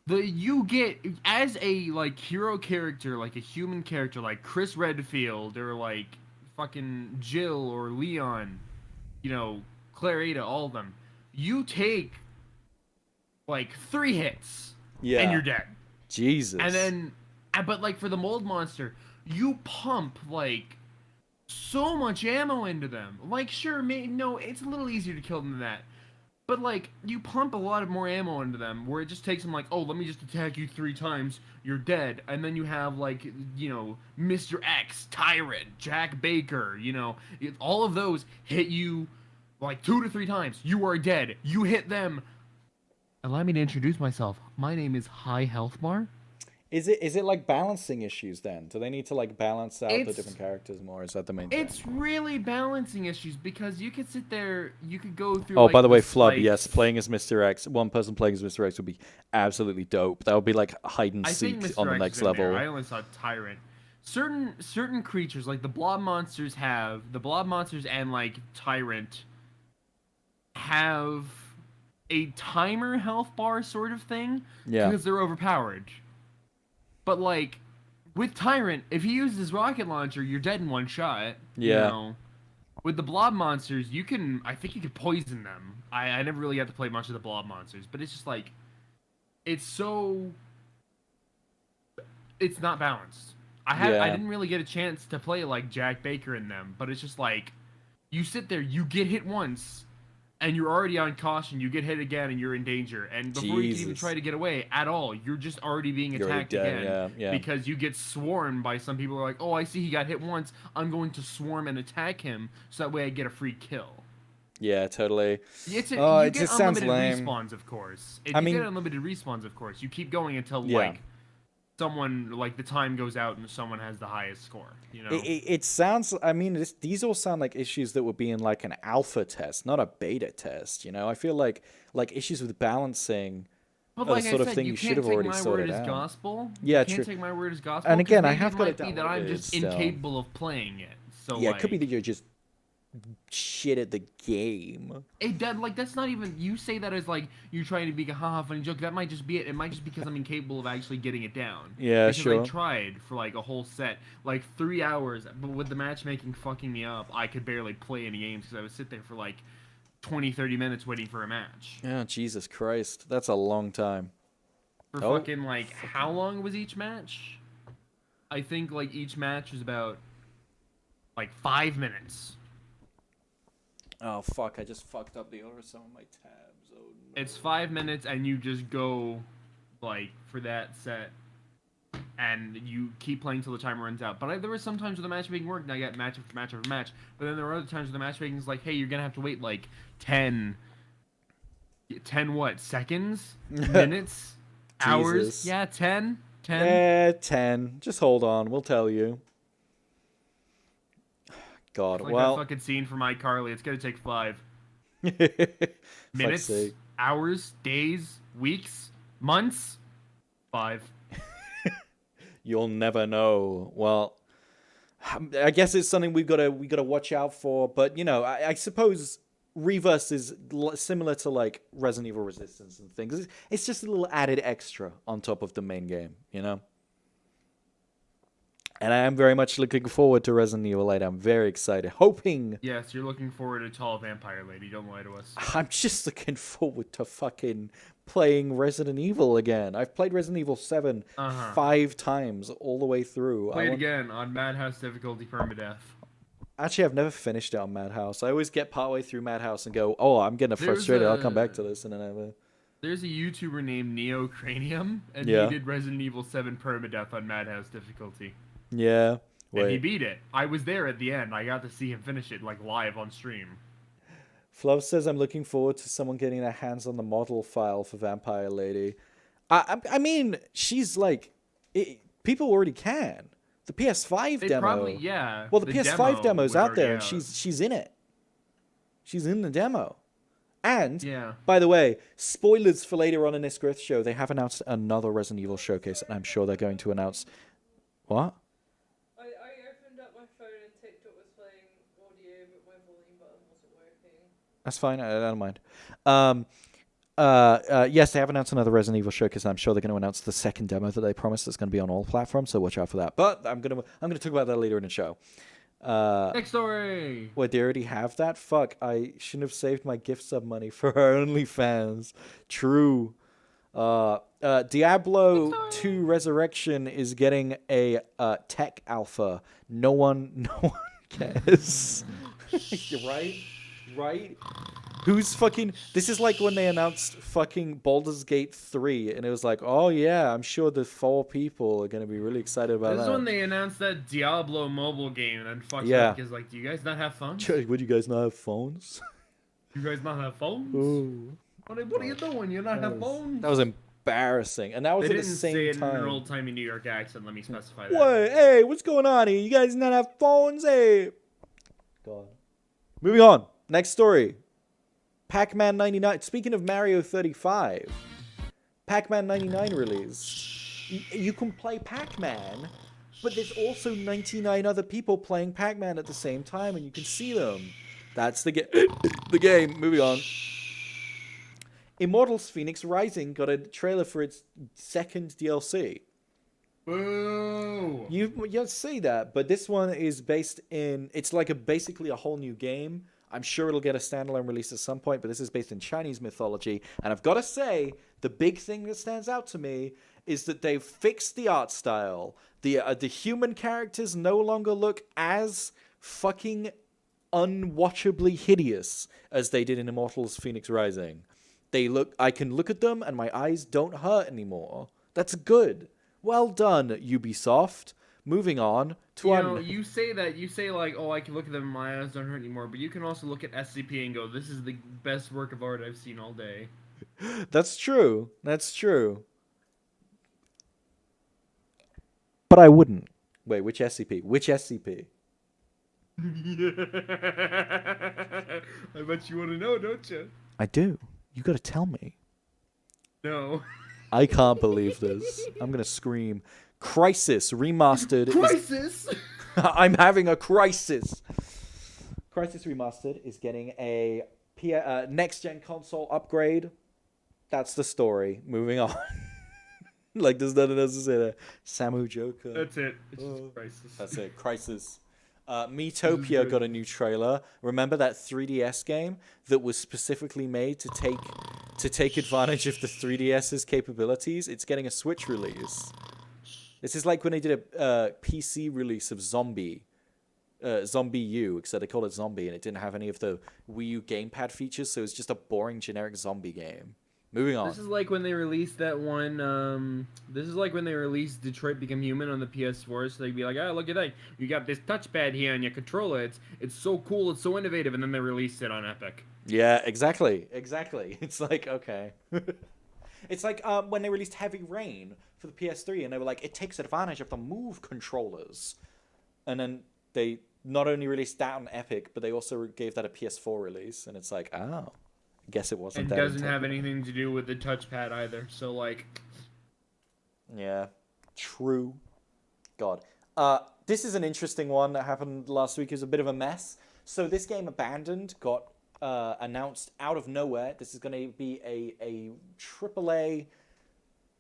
You get as a like hero character, like a human character, like Chris Redfield or like fucking Jill or Leon, Claire Ada, all of them. You take like 3 hits, Yeah. and you're dead. Jesus. And then, but like for the mold monster, you pump like so much ammo into them. Like, sure, no, it's a little easier to kill them than that. But like, you pump a lot of more ammo into them, where it just takes them like, oh, let me just attack you 3 times, you're dead. And then you have like, Mr. X, Tyrant, Jack Baker, all of those hit you like 2 to 3 times. You are dead. You hit them. Allow me to introduce myself. My name is High Health Bar. Is it like balancing issues then? Do they need to like balance out the It's- different characters more? Is that the main thing? It's really balancing issues because you could sit there, you could go through. Oh, like, by the way, this, Flub, like, yes, playing as Mr. X, one person playing as Mr. X would be absolutely dope. That would be like hide and I think seek Mr. on the X next is in there. level. I only saw Tyrant. Certain creatures like the blob monsters and like Tyrant have a timer health bar sort of thing. Yeah. Because they're overpowered. But like with Tyrant, if he uses his rocket launcher, you're dead in one shot. Yeah. With the blob monsters, I think you could poison them. I never really got to play much of the blob monsters, but it's just like, it's not balanced. I didn't really get a chance to play like Jack Baker in them, but it's just like, you sit there, you get hit once, and you're already on caution, you get hit again, and you're in danger. And before you can even Jesus. try to get away at all, you're just already being You're already attacked dead, again. yeah. Because you get swarmed by some people who are like, oh, I see he got hit once, I'm going to swarm and attack him, so that way I get a free kill. Yeah, totally. You It get just sounds unlimited lame. respawns, of course. I mean- You get unlimited respawns, of course. You keep going until, Yeah. like, someone, like, the time goes out and someone has the highest score, It sounds, I mean, these all sound like issues that would be in like an alpha test, not a beta test, I feel like issues with balancing But are the like sort I of said, thing you you should can't have take already my word sorted as out. gospel. Yeah, you can't true. take my word as gospel. And again, 'cause I maybe have it got might it be that I'm downloaded just still. incapable of playing it. So Yeah, like, it could be that you're just shit at the game. that's not even. You say that as like you're trying to be a haha funny joke. That might just be it. It might just be because I'm incapable of actually getting it down. Yeah, because sure. I tried for like a whole set, like 3 hours, but with the matchmaking fucking me up, I could barely play any games because I would sit there for like 20-30 minutes waiting for a match. Oh, Jesus Christ. That's a long time. For Oh. fucking like how long was each match? I think like each match was about like 5 minutes. Oh, fuck. I just fucked up the order of some of my tabs. Oh, no. It's 5 minutes, and you just go, like, for that set, and you keep playing till the timer runs out. But there were some times where the matchmaking worked, and I got match after match after match. But then there were other times where the matchmaking is like, hey, you're gonna have to wait, like, 10 what? Seconds? Minutes? Hours? Jesus. Yeah, 10? 10? Yeah, 10. Just hold on. We'll tell you. God, Like well. that fucking scene from iCarly. It's gonna take 5 Fuck's minutes, sake. hours, days, weeks, months. 5. You'll never know. Well, I guess it's something we gotta watch out for. But I suppose Reverse is similar to like Resident Evil Resistance and things. It's just a little added extra on top of the main game, And I am very much looking forward to Resident Evil 8. I'm very excited, hoping. Yes, you're looking forward to Tall Vampire Lady. Don't lie to us. I'm just looking forward to fucking playing Resident Evil again. I've played Resident Evil 7 5 times all the way through. Play it again on Madhouse difficulty permadeath. Actually, I've never finished it on Madhouse. I always get partway through Madhouse and go, "Oh, I'm getting frustrated. I'll come back to this," and then I never. There's a YouTuber named Neocranium, and Yeah. he did Resident Evil 7 permadeath on Madhouse difficulty. Yeah. And he Wait. beat it. I was there at the end. I got to see him finish it like live on stream. Fluv says, "I'm looking forward to someone getting their hands on the model file for Vampire Lady." I mean, she's like, people already can. The PS5 They demo. probably, yeah. Well, the PS5 demo's was out there, already and out. she's in it. She's in the demo. And, Yeah. by the way, spoilers for later on in this GRYITH show, they have announced another Resident Evil showcase, and I'm sure they're going to announce... What? I opened up my phone and TikTok was playing audio, but my volume button wasn't working. That's fine, I don't mind. Yes, they have announced another Resident Evil showcase, and I'm sure they're going to announce the second demo that they promised that's going to be on all platforms, so watch out for that. But I'm gonna talk about that later in the show. Next story. Wait, they already have that? Fuck, I shouldn't have saved my gift sub money for our OnlyFans. True. Diablo 2 Resurrection is getting a tech alpha. No one cares. You're right? Right? Who's fucking... This is like when they announced fucking Baldur's Gate 3, and it was like, oh yeah, I'm sure the 4 people are going to be really excited about This that. is when they announced that Diablo mobile game and then fucked Yeah. up because, like, do you guys not have phones? Would you guys not have phones? You guys not have phones? Ooh. What are you doing? You not have phones? That was embarrassing. And that was They at the didn't same say it in an time. old-timey New York accent. Let me specify that. What? Hey, what's going on here? You guys not have phones? Hey. God. Moving on. Next story. Pac-Man 99. Speaking of Mario 35, Pac-Man 99 release. You can play Pac-Man, but there's also 99 other people playing Pac-Man at the same time, and you can see them. That's the game. Moving on. Immortals Phoenix Rising got a trailer for its second DLC. Boo! You see that, but this one is based in... It's like basically a whole new game. I'm sure it'll get a standalone release at some point, but this is based in Chinese mythology. And I've got to say, the big thing that stands out to me is that they've fixed the art style. The human characters no longer look as fucking unwatchably hideous as they did in Immortals Phoenix Rising. I can look at them and my eyes don't hurt anymore. That's good. Well done, Ubisoft. Moving on to you say that, you say like, oh, I can look at them and my eyes don't hurt anymore, but you can also look at SCP and go, this is the best work of art I've seen all day. That's true. That's true. But I wouldn't. Wait, which SCP? Which SCP? I bet you want to know, don't you? I do. You gotta tell me. No. I can't believe this. I'm gonna scream. Crisis Remastered. Crisis! I'm having a crisis. Crisis Remastered is getting a next-gen console upgrade. That's the story. Moving on. Like, there's nothing else to say there. Samu Joker. That's it. It's just Crisis. That's it. Crisis. Metopia got a new trailer. Remember that 3DS game that was specifically made to take advantage of the 3DS's capabilities? It's getting a Switch release. This is like when they did a PC release of Zombie U, except they called it Zombie, and it didn't have any of the Wii U gamepad features, so it's just a boring generic zombie game. Moving on. This is like when they released that one, this is like when they released Detroit Become Human on the PS4, so they'd be like, oh, look at that, you got this touchpad here on your controller, it's so cool, it's so innovative, and then they released it on Epic. Yeah, exactly. It's like, okay. It's like when they released Heavy Rain for the PS3, and they were like, it takes advantage of the Move controllers. And then they not only released that on Epic, but they also gave that a PS4 release, and it's like, oh, I guess it wasn't And that doesn't have integral. anything to do with the touchpad either, so like... Yeah, true. God. This is an interesting one that happened last week. It was a bit of a mess. So this game, Abandoned, got announced out of nowhere. This is going to be a AAA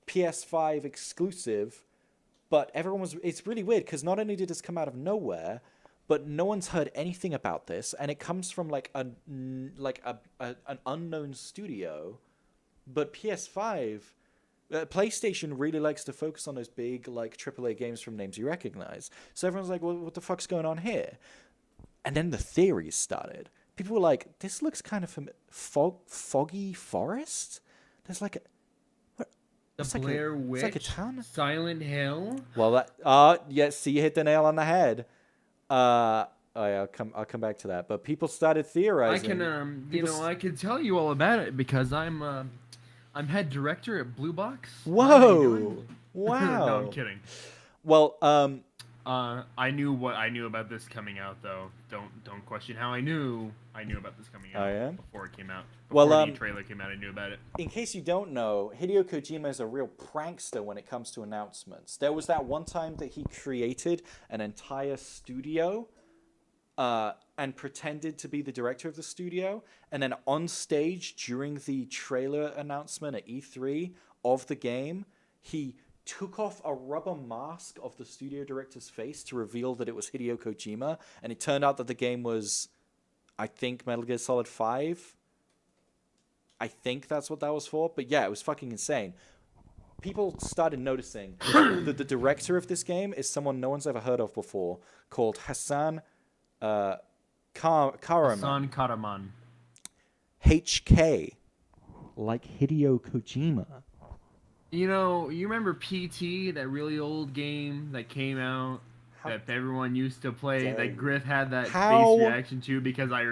PS5 exclusive, but it's really weird because not only did this come out of nowhere, but no one's heard anything about this, and it comes from like an unknown studio. But PlayStation really likes to focus on those big like AAA games from names you recognize. So everyone's like, well, what the fuck's going on here? And then the theories started. People were like, this looks kind of foggy forest? There's like a... The Blair Witch, it's like a town. Silent Hill. Well, yeah, see, you hit the nail on the head. Oh yeah, I'll come back to that. But people started theorizing. I can tell you all about it because I'm head director at Blue Box. Whoa! Wow. No, I'm kidding. Well, I knew what I knew about this coming out, though. Don't question how I knew about this coming out. Oh, yeah? Before it came out. Well, Before the trailer came out, I knew about it. in case you don't know, Hideo Kojima is a real prankster when it comes to announcements. There was that one time that he created an entire studio and pretended to be the director of the studio, and then on stage during the trailer announcement at E3 of the game, he took off a rubber mask of the studio director's face to reveal that it was Hideo Kojima, and it turned out that the game was, I think, Metal Gear Solid 5. I think that's what that was for, but yeah, it was fucking insane. People started noticing that the director of this game is someone no one's ever heard of before, called Hassan Karaman. Hassan Karaman. HK, like Hideo Kojima. You know, you remember PT, that really old game that came out that everyone used to play, that GRYITH had that face reaction to because I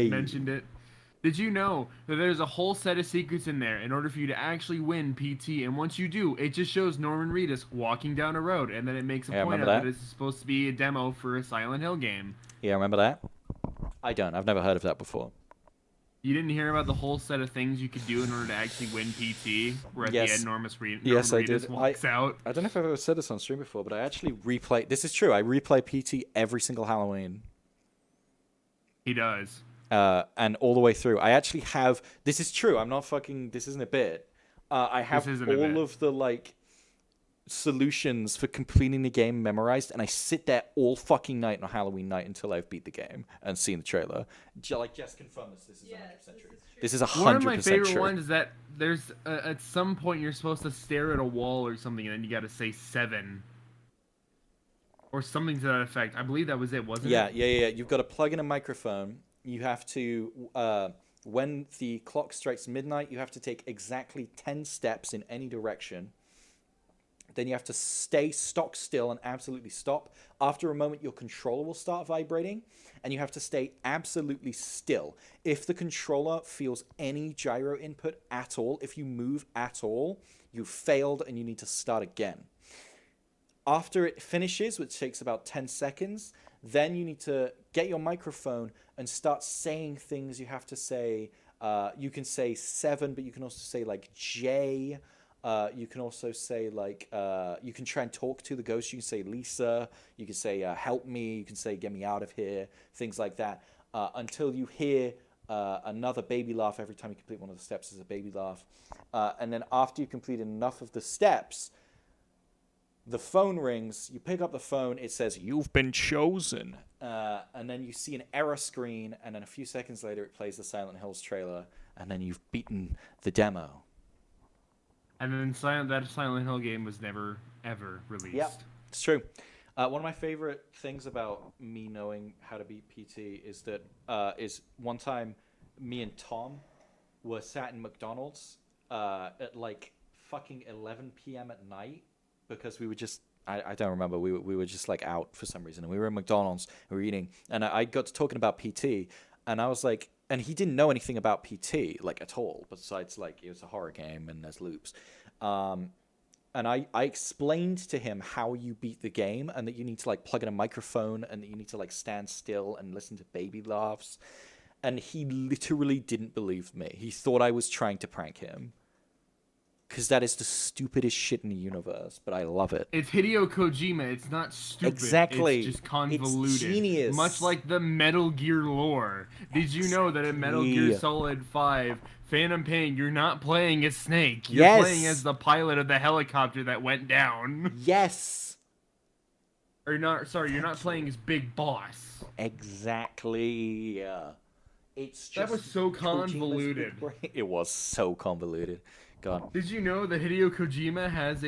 mentioned it? Did you know that there's a whole set of secrets in there in order for you to actually win PT? And once you do, it just shows Norman Reedus walking down a road, and then it makes a point out that it's supposed to be a demo for a Silent Hill game. Yeah, remember that? I don't. I've never heard of that before. You didn't hear about the whole set of things you could do in order to actually win PT? Where at the end, Norman Reedus walks out. I don't know if I've ever said this on stream before, but I actually replay... This is true. I replay PT every single Halloween. He does. And all the way through. I actually have... This is true. I'm not fucking... This isn't a bit. I have all of the, like, solutions for completing the game memorized, and I sit there all fucking night on Halloween night until I've beat the game and seen the trailer. Like, Jess confirmed this is 100% true. This is 100% true. One of my favorite ones is that there's... at some point, you're supposed to stare at a wall or something, and then you gotta say 7. Or something to that effect. I believe that was it, wasn't it? Yeah. You've got to plug in a microphone. You have to, when the clock strikes midnight, you have to take exactly 10 steps in any direction. Then you have to stay stock still and absolutely stop. After a moment, your controller will start vibrating, and you have to stay absolutely still. If the controller feels any gyro input at all, if you move at all, you failed and you need to start again. After it finishes, which takes about 10 seconds, then you need to get your microphone and start saying things you have to say. You can say 7, but you can also say, like, J. You can also say, like, you can try and talk to the ghost. You can say Lisa. You can say help me. You can say get me out of here. Things like that. Until you hear another baby laugh every time you complete one of the steps is a baby laugh. And then after you complete enough of the steps, the phone rings, you pick up the phone, it says, "You've been chosen." And then you see an error screen, and then a few seconds later it plays the Silent Hills trailer, and then you've beaten the demo. And then that Silent Hill game was never, ever released. Yep, it's true. One of my favorite things about me knowing how to beat PT is that is one time me and Tom were sat in McDonald's at like fucking 11 p.m. at night, because we were just, I don't remember, we were just like out for some reason, and we were in McDonald's, and we were eating, and I got to talking about PT, and I was like, and he didn't know anything about PT, like, at all, besides, like, it was a horror game, and there's loops, and I explained to him how you beat the game, and that you need to, like, plug in a microphone, and that you need to, like, stand still and listen to baby laughs, and he literally didn't believe me. He thought I was trying to prank him. Because that is the stupidest shit in the universe, but I love it. It's Hideo Kojima. It's not stupid. Exactly. It's just convoluted. It's genius. Much like the Metal Gear lore. Did you know that in Metal Gear Solid 5, Phantom Pain, you're not playing as Snake. You're playing as the pilot of the helicopter that went down. Yes. Or not, sorry, you're not playing as Big Boss. Exactly. It's just that was so convoluted. It was so convoluted. God. Did you know that Hideo Kojima has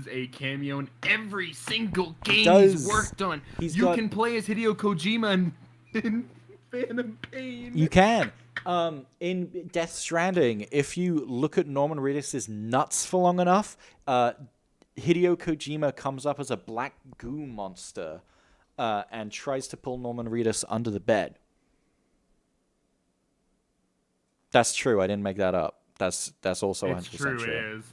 a cameo in every single game he's worked on? You can play as Hideo Kojima in Phantom Pain. You can. In Death Stranding, if you look at Norman Reedus' nuts for long enough, Hideo Kojima comes up as a black goo monster and tries to pull Norman Reedus under the bed. That's true. I didn't make that up. That's also 100% It's true. true. It is.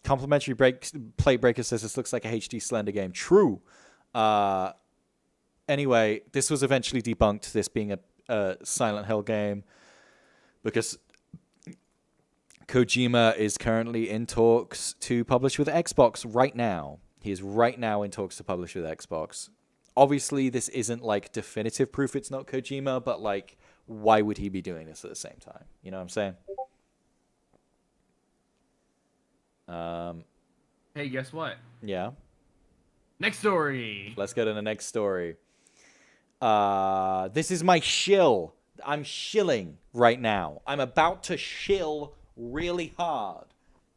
Complimentary Plate Breaker says this looks like a HD Slender game. True. Anyway, this was eventually debunked, this being a Silent Hill game, because Kojima is currently in talks to publish with Xbox right now. He is right now in talks to publish with Xbox. Obviously, this isn't like definitive proof it's not Kojima, but like, why would he be doing this at the same time? You know what I'm saying? Hey, guess what? Yeah. Next story. Let's go to the next story. This is my shill. I'm shilling right now. I'm about to shill really hard.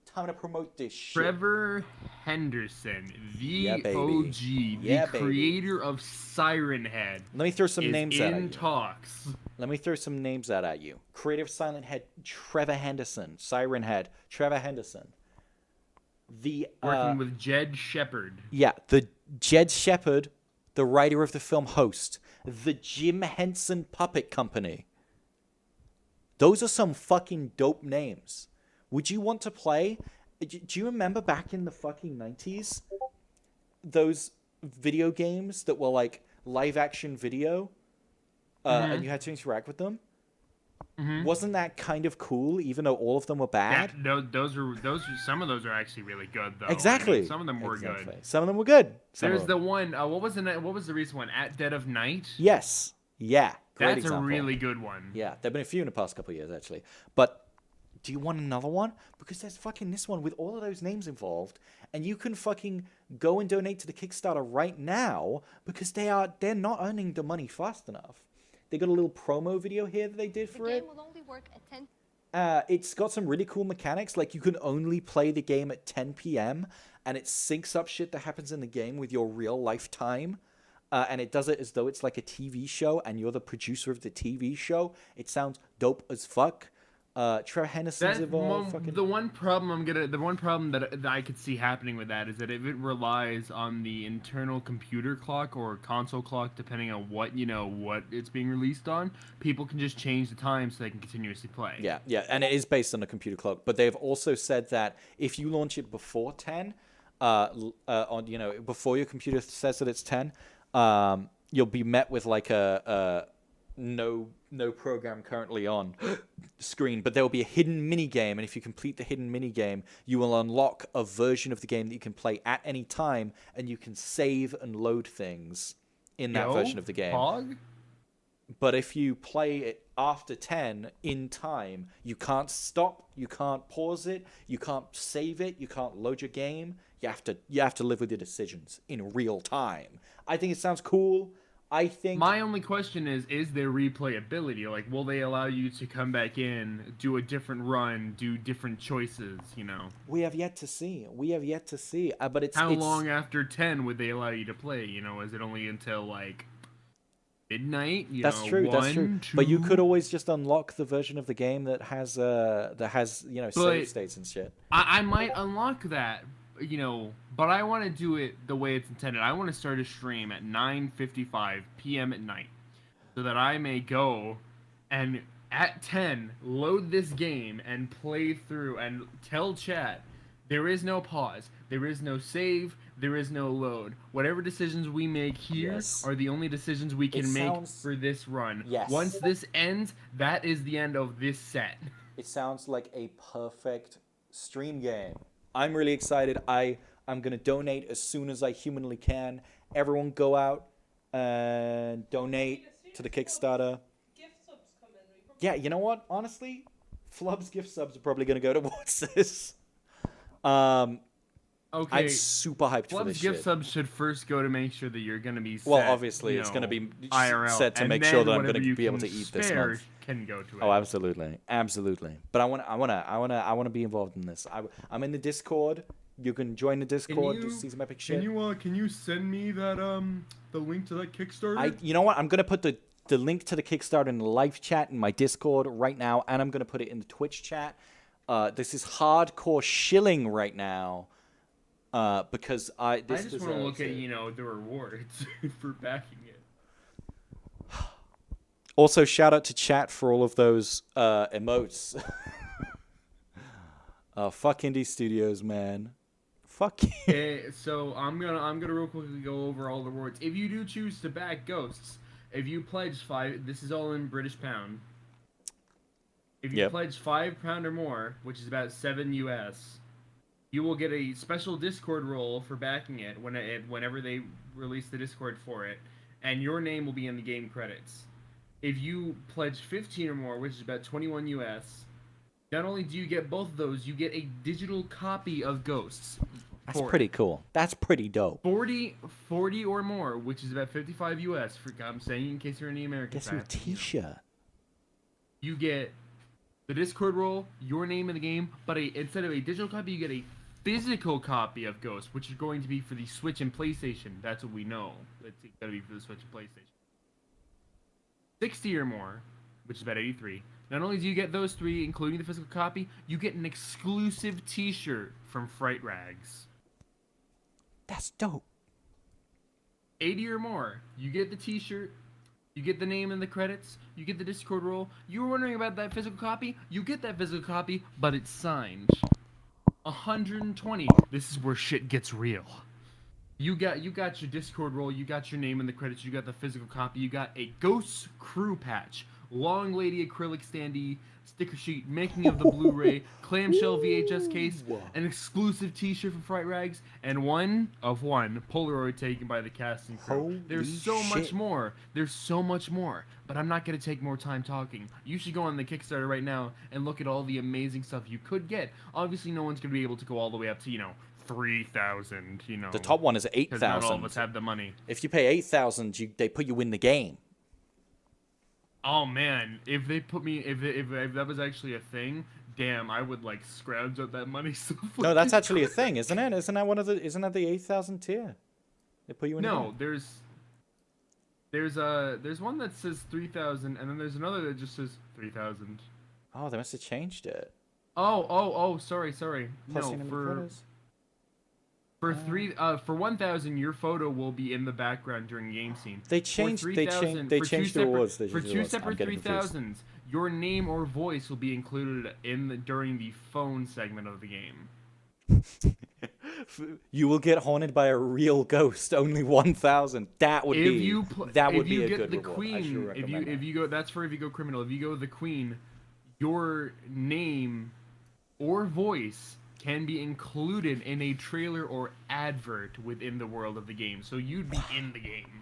Time to promote this shit. Trevor Henderson, the Yeah, baby. OG, the Yeah, baby. creator of Siren Head, Let me throw some is names out at in you. talks. Let me throw some names out at you. Creative Silent Head, Trevor Henderson. Siren Head, Trevor Henderson. The Working with Jed Shepard. the Jed Shepard, the writer of the film Host, the Jim Henson Puppet Company. Those are some fucking dope names. Would you want to play? Do you remember back in the fucking 90s? Those video games that were like live action video, and you had to interact with them. Wasn't that kind of cool? Even though all of them were bad. Those are some of those are actually really good though. Exactly. I mean, some of them were good. Some of them were good. There's the one. What was the recent one? At Dead of Night. Yes. Yeah. Great That's example. a really good one. Yeah. There've been a few in the past couple of years actually. But do you want another one? Because there's fucking this one with all of those names involved, and you can fucking go and donate to the Kickstarter right now because they're not earning the money fast enough. They got a little promo video here that they did for it. will only work at 10. It's got some really cool mechanics. Like, you can only play the game at 10 p.m. and it syncs up shit that happens in the game with your real life time. And it does it as though it's like a TV show and you're the producer of the TV show. It sounds dope as fuck. Trevor Henderson's involved. The one problem that I could see happening with that is that if it relies on the internal computer clock or console clock, depending on what it's being released on, people can just change the time so they can continuously play. Yeah, and it is based on a computer clock. But they've also said that if you launch it before 10, before your computer says that it's 10, you'll be met with like a no program currently on screen, but there will be a hidden mini game, and if you complete the hidden mini game, you will unlock a version of the game that you can play at any time, and you can save and load things in that version of the game. Pog? But if you play it after 10 in time, you can't stop, you can't pause it, you can't save it, you can't load your game. You have to live with your decisions in real time. I think it sounds cool. I think my only question is there replayability? Like, will they allow you to come back in, do a different run, do different choices? We have yet to see. But it's how long after 10 would they allow you to play? Is it only until like midnight? That's true. 1, 2? But you could always just unlock the version of the game that has save states and shit. I might unlock that. But I want to do it the way it's intended. I want to start a stream at 9:55 p.m. at night so that I may go and at 10 load this game and play through and tell chat there is no pause, there is no save, there is no load. Whatever decisions we make here are the only decisions we can make for this run. Yes. Once this ends, that is the end of this set. It sounds like a perfect stream game. I'm really excited. I'm going to donate as soon as I humanly can. Everyone go out and donate to the Kickstarter. Gift subs come in. Yeah, you know what? Honestly, Flub's gift subs are probably going to go towards this. I'm super hyped for this gift shit. subs should first go to make sure that you're going to be set, Well, obviously, it's going to be IRL, set to and make then sure that I'm going whatever to you be able can to eat this spare month. can go to it. Oh, absolutely. But I want to be involved in this. I'm in the Discord. You can join the Discord, you- see some epic shit. Can you send me that the link to that Kickstarter? You know what? I'm gonna put the link to the Kickstarter in the live chat in my Discord right now, and I'm gonna put it in the Twitch chat. This is hardcore shilling right now, because I just want to look at the rewards for backing it. Also, shout out to chat for all of those emotes. Fuck Indie Studios, man. Fuck you. Okay, so I'm gonna real quickly go over all the rewards. If you do choose to back Ghosts, if you pledge 5, this is all in British pound. If you pledge £5 or more, which is about $7 US, you will get a special Discord role for backing it whenever they release the Discord for it, and your name will be in the game credits. If you pledge 15 or more, which is about 21 US, not only do you get both of those, you get a digital copy of Ghosts. That's pretty cool. That's pretty dope. 40 or more, which is about 55 US. I'm saying in case you're in the American Get you a T-shirt. You get the Discord role, your name in the game, but instead of a digital copy, you get a physical copy of Ghost, which is going to be for the Switch and PlayStation. That's what we know. It's going to be for the Switch and PlayStation. 60 or more, which is about 83. Not only do you get those 3, including the physical copy, you get an exclusive T-shirt from Fright Rags. That's dope. 80 or more, you get the T-shirt, you get the name in the credits, you get the Discord role. You were wondering about that physical copy? You get that physical copy, but it's signed. 120. This is where shit gets real. You got your Discord role, you got your name in the credits, you got the physical copy, you got a Ghost Crew patch, long lady acrylic standee, sticker sheet, making of the Blu-ray, clamshell VHS case, an exclusive T-shirt from Fright Rags, and one Polaroid taken by the cast and crew. Holy There's so much shit. more. There's so much more. But I'm not going to take more time talking. You should go on the Kickstarter right now and look at all the amazing stuff you could get. Obviously, no one's going to be able to go all the way up to, 3,000, The top one is because not all of 8,000. us have the money. If you pay 8,000, they put you in the game. Oh man, if they put me, if that was actually a thing, damn, I would scrounge up that money so. No, that's actually a thing, isn't it? Isn't that the 8,000 tier? They put you in. No, there's one that says 3,000, and then there's another that just says 3,000. Oh, they must have changed it. Oh, sorry. Plus No, your number of for photos. for 1,000, your photo will be in the background during the game scene. They For changed. They 3,000 changed. They for changed two the separate- rewards. For two separate 3,000s, your name or voice will be included during the phone segment of the game. You will get haunted by a real ghost. Only 1,000. That would be. That would be a good the reward. I queen, should recommend if you go, that's for if you go criminal. If you go the queen, your name or voice can be included in a trailer or advert within the world of the game, so you'd be in the game.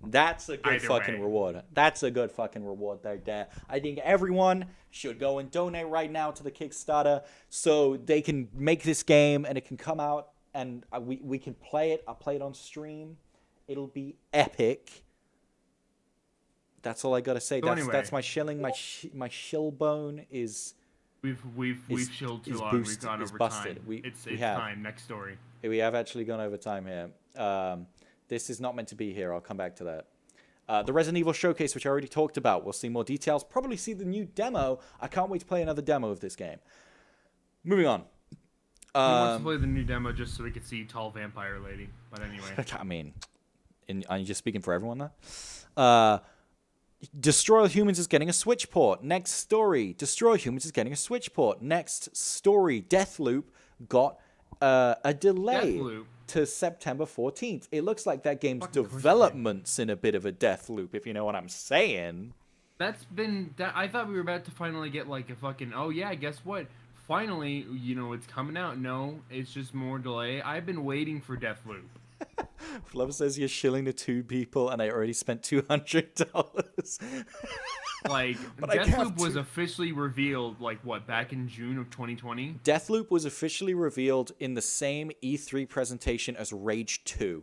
That's a good Either fucking way. reward. That's a good fucking reward there. I think everyone should go and donate right now to the Kickstarter so they can make this game and it can come out and we can play it. I'll play it on stream. It'll be epic. That's all I gotta say. So That's anyway. that's my shilling. My shill bone is We've chilled too is long. boost- We've gone is over busted. time. We It's have. time. Next story. we have actually gone over time here. This is not meant to be here. I'll come back to that. The Resident Evil Showcase, which I already talked about. We'll see more details. Probably see the new demo. I can't wait to play another demo of this game. Moving on. He wants to play the new demo just so we could see tall vampire lady. But anyway. I mean, are you just speaking for everyone there? Destroy All Humans is getting a Switch port. Next story. Destroy All Humans is getting a Switch port. Next story. Deathloop got a delay Deathloop. to September 14th. It looks like that game's Fucking course it did. development's in a bit of a death loop, if you know what I'm saying. I thought we were about to finally get a fucking, oh yeah, guess what? Finally, it's coming out. No, it's just more delay. I've been waiting for Deathloop. Love says you're shilling to 2 people, and I already spent $200. But I Deathloop have was to. officially revealed, back in June of 2020? Deathloop was officially revealed in the same E3 presentation as Rage 2.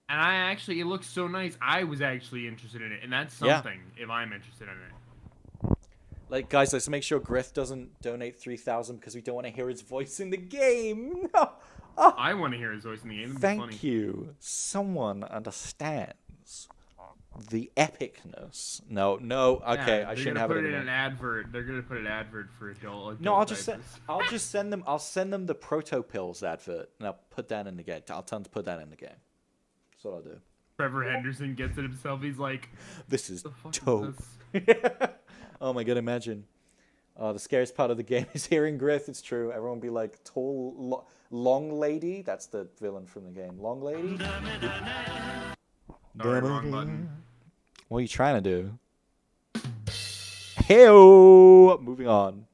And it looks so nice. I was actually interested in it, and that's Yeah. something if I'm interested in it. Like, guys, let's make sure Grith doesn't donate 3,000 because we don't want to hear his voice in the game. No. Oh, I want to hear his voice in the game. It'd be thank funny. you. Someone understands the epicness. No. Okay, Yeah, I shouldn't have it They're anymore. gonna put it in an advert. They're gonna put an advert for adult No, I'll just diapers. send them. I'll send them the Proto Pills advert, and I'll put that in the game. I'll tell them to put that in the game. That's what I'll do. Trevor Henderson gets it himself. He's like, This is "The fuck is dope. this?" Oh my god, imagine. The scariest part of the game is hearing Grith. It's true. Everyone be like, tall, long lady. That's the villain from the game. Long lady. Sorry, wrong button. What are you trying to do? Hey-o! Moving on.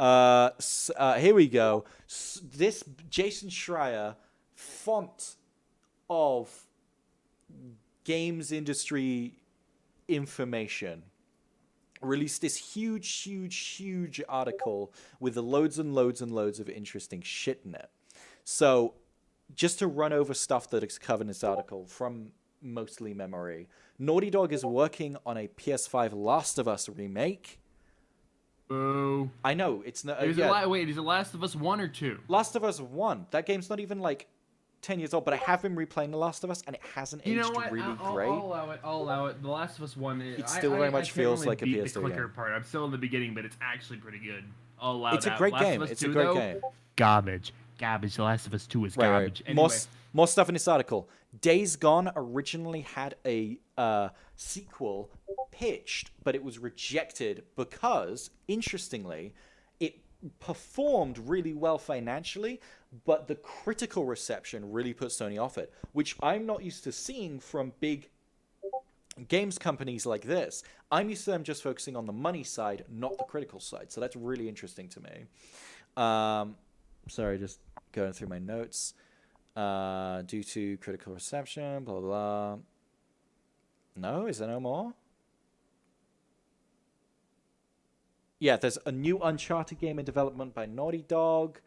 Here we go. This Jason Schreier font of games industry information released this huge article with loads and loads and loads of interesting shit in it. So, just to run over stuff that is covered in this article from mostly memory, Naughty Dog is working on a PS5 Last of Us remake. Boo. I know, it's not... Is it Last of Us 1 or 2? Last of Us 1. That game's not even, like, 10 years old, but I have been replaying The Last of Us, and it hasn't aged You know what? really I'll great. I'll allow it. The Last of Us 1... It still very much feels can't like a really beat PS3 the clicker game. part. I'm still in the beginning, but it's actually pretty good. I'll allow It's that. a great Last game. of Us It's a 2, great though, game. Garbage. The Last of Us 2 is garbage. Right. Anyway, More stuff in this article. Days Gone originally had a sequel pitched, but it was rejected because, interestingly, it performed really well financially, but the critical reception really put Sony off it, which I'm not used to seeing from big games companies like this. I'm used to them just focusing on the money side, not the critical side. So that's really interesting to me. Sorry, just going through my notes. Due to critical reception, blah, blah, blah. No? Is there no more? Yeah, there's a new Uncharted game in development by Naughty Dog.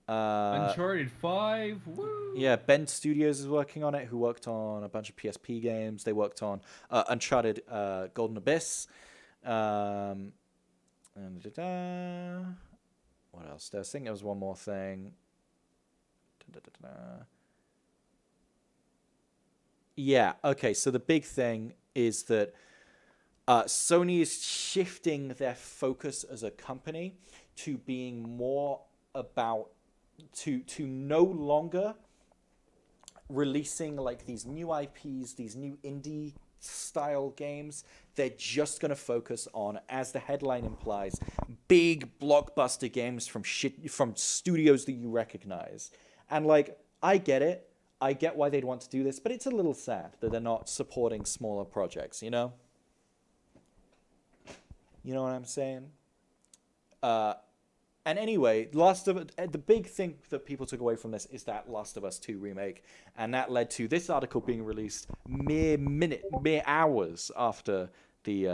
Uncharted 5. Woo! Yeah, Bend Studios is working on it, who worked on a bunch of PSP games. They worked on Uncharted Golden Abyss. And what else? I think there was one more thing. Yeah, okay, so the big thing is that Sony is shifting their focus as a company to being more about to no longer releasing like these new IPs, these new indie style games. They're just going to focus on, as the headline implies, big blockbuster games from studios that you recognize. And like, I get it. I get why they'd want to do this, but it's a little sad that they're not supporting smaller projects, you know? You know what I'm saying? And anyway, the big thing that people took away from this is that Last of Us 2 remake, and that led to this article being released mere hours after the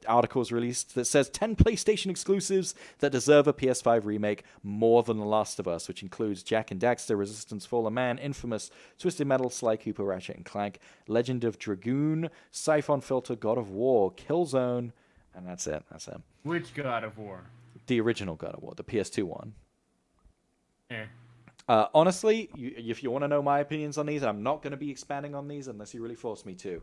article was released that says 10 PlayStation exclusives that deserve a PS5 remake more than The Last of Us, which includes Jak and Daxter, Resistance, Fallen Man, Infamous, Twisted Metal, Sly Cooper, Ratchet and Clank, Legend of Dragoon, Siphon Filter, God of War, Killzone, and that's it. Which God of War? The original God of War, the PS2 one. Eh. Honestly, if you want to know my opinions on these, I'm not going to be expanding on these unless you really force me to.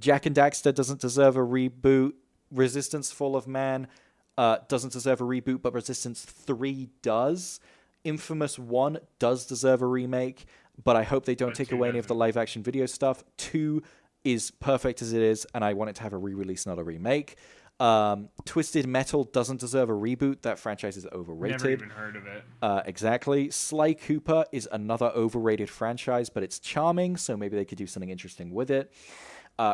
Jak and Daxter doesn't deserve a reboot. Resistance Fall of Man doesn't deserve a reboot, but Resistance 3 does. Infamous 1 does deserve a remake, but I hope they don't take away any of the live-action video stuff. 2 is perfect as it is, and I want it to have a re-release, not a remake. Twisted Metal doesn't deserve a reboot. That franchise is overrated. Never even heard of it. Exactly. Sly Cooper is another overrated franchise, but it's charming, so maybe they could do something interesting with it.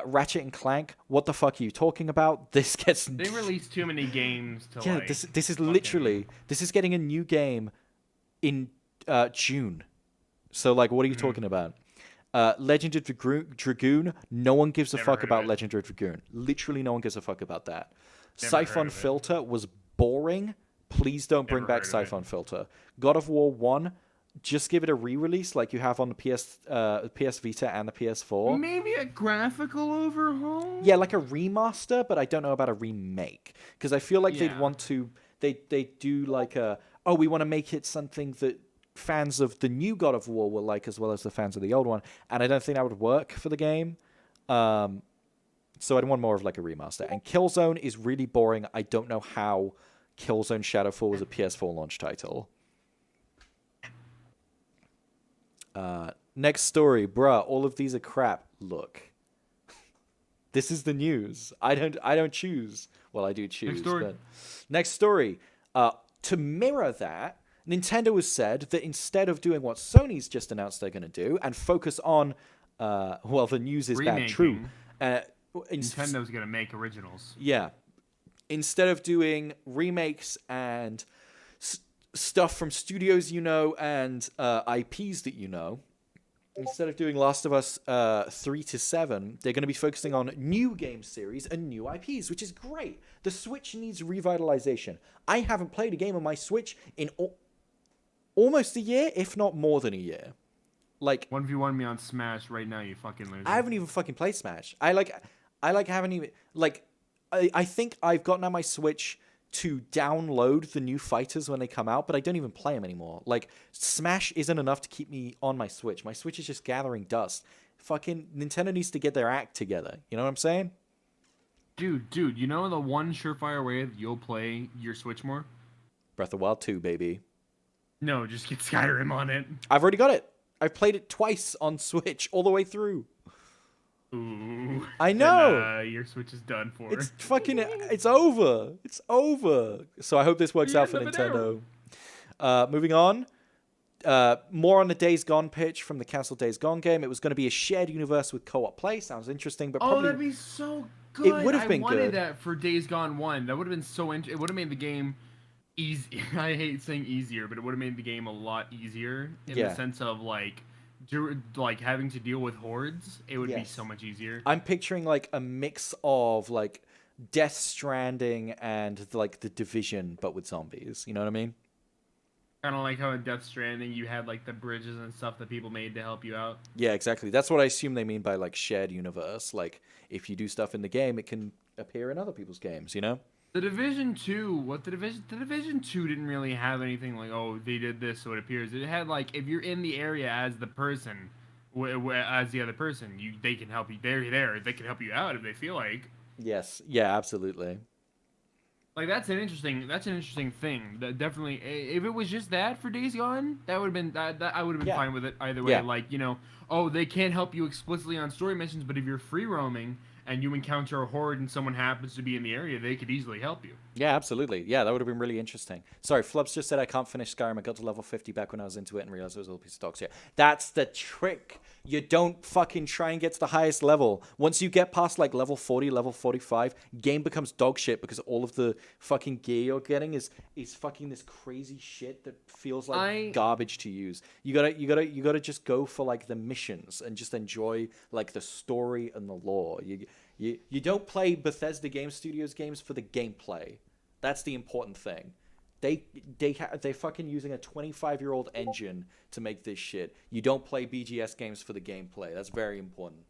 Ratchet and Clank, what the fuck are you talking about? This gets... They released too many games to yeah, like... this is literally... This is getting a new game in June. So, like, what are you talking about? Legend of Dragoon, no one gives a fuck about Legend of Dragoon. Literally no one gives a fuck about that. Siphon Filter was boring. Please don't bring back Siphon Filter. God of War 1, just give it a re-release like you have on the PS Vita and the PS4. Maybe a graphical overhaul. Yeah, like a remaster, but I don't know about a remake because I feel like they'd Yeah. want to. They do like we want to make it something that fans of the new God of War will like as well as the fans of the old one, and I don't think that would work for the game. So I'd want more of like a remaster. And Killzone is really boring. I don't know how Killzone Shadowfall was a PS4 launch title. Next story, bruh. All of these are crap. Look, this is the news. I don't choose. Well, I do choose. Next story. But next story. To mirror that, Nintendo has said that instead of doing what Sony's just announced they're going to do and focus on, the news is bad. True. Nintendo's gonna make originals. Yeah. Instead of doing remakes and stuff from studios and IPs that instead of doing Last of Us 3 to 7, they're going to be focusing on new game series and new IPs, which is great. The Switch needs revitalization. I haven't played a game on my Switch in almost a year, if not more than a year. Like 1v1 me on Smash right now, you fucking loser. I haven't even fucking played Smash. I haven't even I think I've gotten on my Switch to download the new fighters when they come out, but I don't even play them anymore. Like Smash isn't enough to keep me on my Switch. My Switch is just gathering dust. Fucking Nintendo needs to get their act together. You know what I'm saying? Dude, you know the one surefire way that you'll play your Switch more? Breath of the Wild 2, baby. No, just get Skyrim on it. I've already got it. I've played it twice on Switch all the way through. Ooh. I know. Then, your Switch is done for. It's fucking. It's over. It's over. So I hope this works out for Nintendo. Moving on. More on the Days Gone pitch from the cancelled Days Gone game. It was going to be a shared universe with co-op play. Sounds interesting, but probably that'd be so good. It would have been I wanted good. that for Days Gone 1. That would have been so it would have made the game easy. I hate saying easier, but it would have made the game a lot easier in the sense of like having to deal with hordes. It would be so much easier. I'm picturing like a mix of like Death Stranding and like the Division, but with zombies. You know what I mean? Kind of like how in Death Stranding you had like the bridges and stuff that people made to help you out. Yeah, exactly. That's what I assume they mean by like shared universe. Like if you do stuff in the game, it can appear in other people's games. You know? The Division 2, the Division 2 didn't really have anything like, oh, they did this, so it appears. It had like, if you're in the area as the person, as the other person, they can help you. They're there. They can help you out if they feel like. Yes. Yeah. Absolutely. Like that's an interesting thing. That definitely, if it was just that for Days Gone, that would have been that I would have been fine with it either way. Yeah. Like oh, they can't help you explicitly on story missions, but if you're free roaming and you encounter a horde and someone happens to be in the area, they could easily help you. Yeah, absolutely. Yeah, that would have been really interesting. Sorry, Flubs just said I can't finish Skyrim. I got to level 50 back when I was into it and realized it was all a piece of dog shit. That's the trick. You don't fucking try and get to the highest level. Once you get past like level 40, level 45, game becomes dog shit because all of the fucking gear you're getting is fucking this crazy shit that feels like garbage to use. You gotta just go for like the missions and just enjoy like the story and the lore. You don't play Bethesda Game Studios games for the gameplay. That's the important thing. They're fucking using a 25-year-old engine to make this shit. You don't play BGS games for the gameplay. That's very important.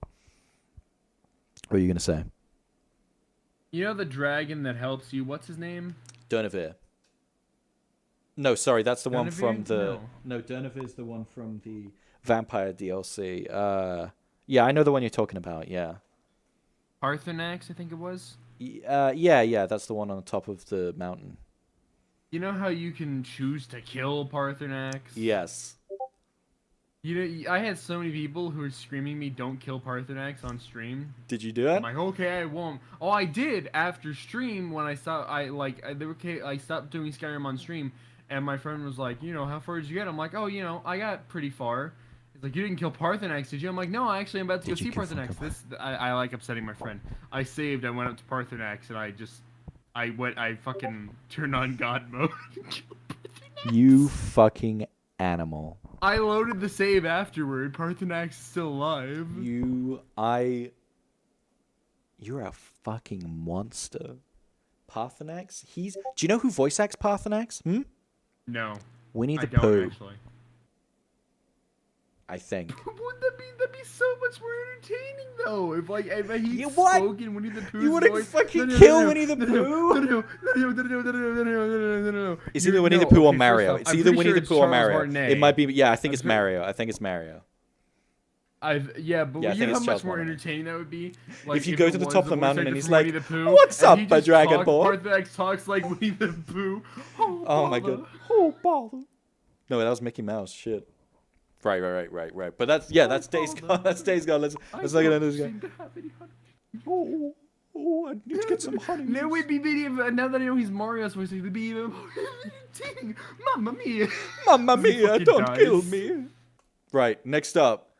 What are you gonna say? You know the dragon that helps you? What's his name? Durnevere. No, sorry, that's the one Durnevere? from the. No, Durnevere's the one from the Vampire DLC. Yeah, I know the one you're talking about. Yeah. Parthenax, I think it was. Yeah, that's the one on the top of the mountain. You know how you can choose to kill Parthenax? Yes. You know, I had so many people who were screaming me, "Don't kill Parthenax" on stream. Did you do it? I'm like, okay, I won't. Oh, I did after stream when I stopped. I stopped doing Skyrim on stream, and my friend was like, how far did you get? I'm like, oh, I got pretty far. He's like, you didn't kill Parthenax, did you? I'm like, no, actually, I'm about to go see Parthenax. I like upsetting my friend. I saved. I went up to Parthenax, and I fucking turned on God mode. You fucking animal. I loaded the save afterward. Parthenax is still alive. You're a fucking monster. Parthenax? Do you know who voice acts Parthenax? No. Winnie I the don't Pooh. actually. I think. Wouldn't that'd be so much more entertaining though? If he You what? spoke in Winnie the Pooh's You wouldn't voice. fucking kill Winnie the Pooh? No. It's either Winnie the Pooh or Okay, Mario. first off, It's I'm either pretty Winnie sure the it's Pooh or Charles Mario. Martinet. It might be. Yeah, I think I'm it's pretty- Mario. I think it's Mario. But Yeah, I you think know it's how Charles much more Martinet. entertaining that would be. If you if go it to the was top of the voice mountain actor and he's from like, Winnie the Pooh, "What's and up, he my just Dragon talk- Ball?" Parthex talks like Winnie the Pooh. Oh my bother. god. Oh bother. No, that was Mickey Mouse. Shit. Right. But that's that's Days Gone. That's Days Gone. Let's not get into this guy. Oh, I need to get some honey. Now we'd be now that I know he's Mario's voice, it'd be even more entertaining. Mamma mia. Mamma mia, fucking don't kill dies. me. Right, next up.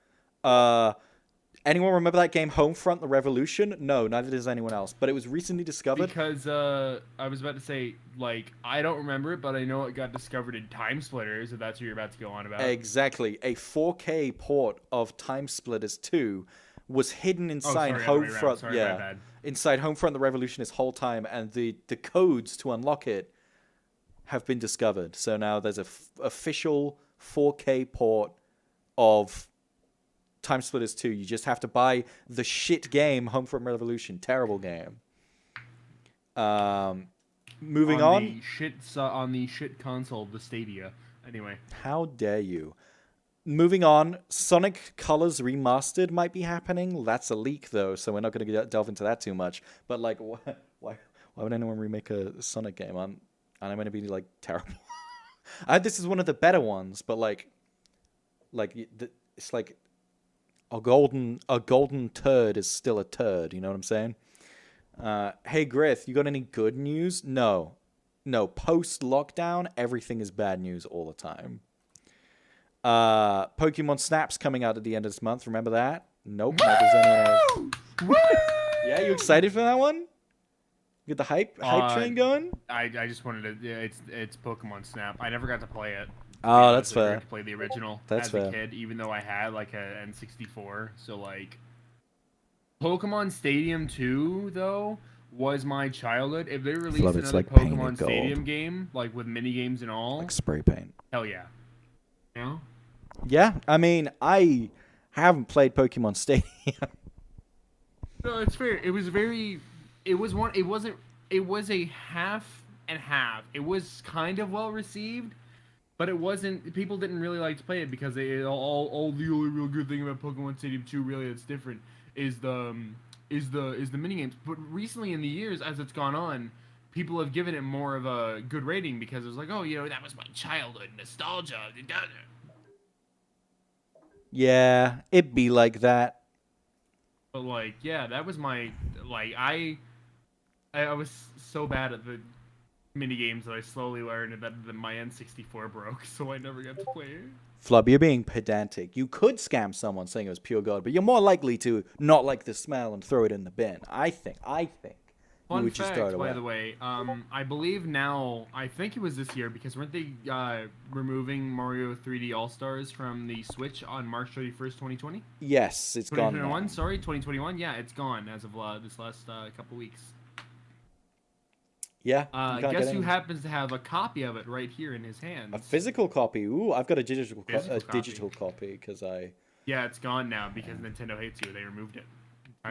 Anyone remember that game Homefront: The Revolution? No, neither does anyone else. But it was recently discovered. Because I was about to say, like, I don't remember it, but I know it got discovered in Time Splitters, if that's what you're about to go on about. Exactly. A 4K port of Time Splitters 2 was hidden inside sorry, other way around. Homefront. Sorry, my bad. Inside Homefront: The Revolution this whole time, and the codes to unlock it have been discovered. So now there's a official 4K port of Time Splitters 2. You just have to buy the shit game Homefront Revolution. Terrible game. Moving on. On the shit console, the Stadia. Anyway. How dare you? Moving on, Sonic Colors Remastered might be happening. That's a leak, though, so we're not going to delve into that too much. But, like, why would anyone remake a Sonic game? I'm going to be, like, terrible. This is one of the better ones, but, it's like a golden turd is still a turd. You know what I'm saying? Hey, Grith, you got any good news? No. Post-lockdown, everything is bad news all the time. Pokemon Snap's coming out at the end of this month. Remember that? Nope. Not does anyone else. Yeah, you excited for that one? Get the hype train going? I just wanted to. Yeah, it's Pokemon Snap. I never got to play it. Oh, that's I fair. got to play the original That's as fair. a kid, even though I had like a N64. So like, Pokemon Stadium 2 though was my childhood. If they released Love, it's another like painted Pokemon gold. Stadium game, like with mini games and all, Like spray paint. hell yeah. You know? Yeah, I mean, I haven't played Pokemon Stadium. No, it's fair. It was very. It was one. It wasn't. It was a half and half. It was kind of well received, but it wasn't. People didn't really like to play it because all the only real good thing about Pokemon Stadium 2 really that's different is the mini games. But recently in the years, as it's gone on, people have given it more of a good rating because it's like, oh, that was my childhood nostalgia. Yeah, it'd be like that. But like, yeah, that was my I was so bad at the mini games that I slowly learned that my N64 broke, so I never got to play it. Flub, you're being pedantic. You could scam someone saying it was pure gold, but you're more likely to not like the smell and throw it in the bin. I think. You Fun would just throw it fact, away. by the way, I believe now, I think it was this year, because weren't they removing Mario 3D All-Stars from the Switch on March 31st, 2020? Yes, it's gone 2021, now. sorry, 2021? Yeah, it's gone as of this last couple weeks. Yeah. you can't Guess get who any- happens to have a copy of it right here in his hands? A physical copy. Ooh, I've got a digital Physical copy. copy because I. Yeah, it's gone now because Nintendo hates you. They removed it.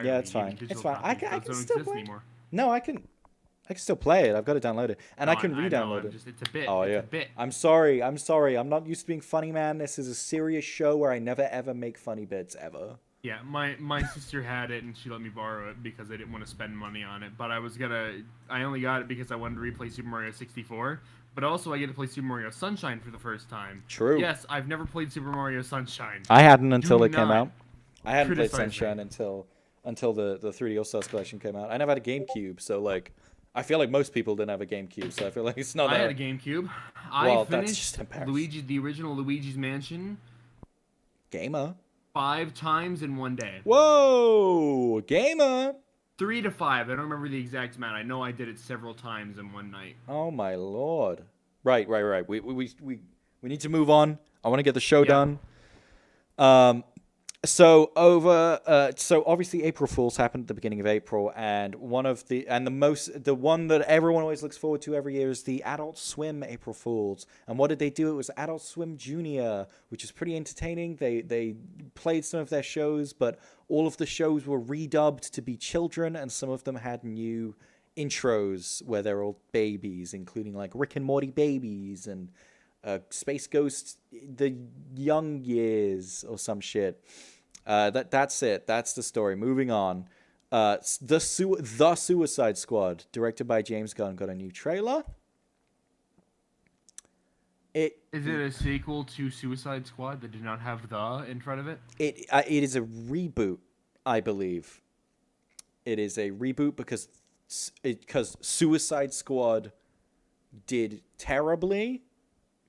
Yeah, it's Even fine. digital It's fine. I copies can don't still exist play. anymore. No, I can still play it. I've got it downloaded, and I No, can know, re-download I'm it. just- it's a bit. Oh it's yeah. a bit. I'm sorry. I'm not used to being funny, man. This is a serious show where I never ever make funny bits ever. Yeah, my sister had it and she let me borrow it because I didn't want to spend money on it. But I only got it because I wanted to replay Super Mario 64. But also I get to play Super Mario Sunshine for the first time. True. Yes, I've never played Super Mario Sunshine. I hadn't until it came not out. I hadn't played criticize me. Sunshine until the 3D All Stars collection came out. I never had a GameCube, so like I feel like most people didn't have a GameCube, so I feel like it's not I that. had a GameCube. Well, I that's just finished embarrassing. the original Luigi's Mansion Gamer. 5 times in one day. Whoa, gamer. 3 to 5. I don't remember the exact amount. I know I did it several times in one night. Oh my lord. Right. We need to move on. I want to get the show done. So so obviously April Fools happened at the beginning of April, and the one that everyone always looks forward to every year is the Adult Swim April Fools. And what did they do? It was Adult Swim Junior, which is pretty entertaining. They played some of their shows, but all of the shows were redubbed to be children, and some of them had new intros where they're all babies, including like Rick and Morty babies and Space Ghost the Young Years or some shit. That's it. That's the story. Moving on. The Suicide Squad, directed by James Gunn, got a new trailer. Is it a sequel to Suicide Squad that did not have the in front of it? It is a reboot, I believe. It is a reboot because Suicide Squad did terribly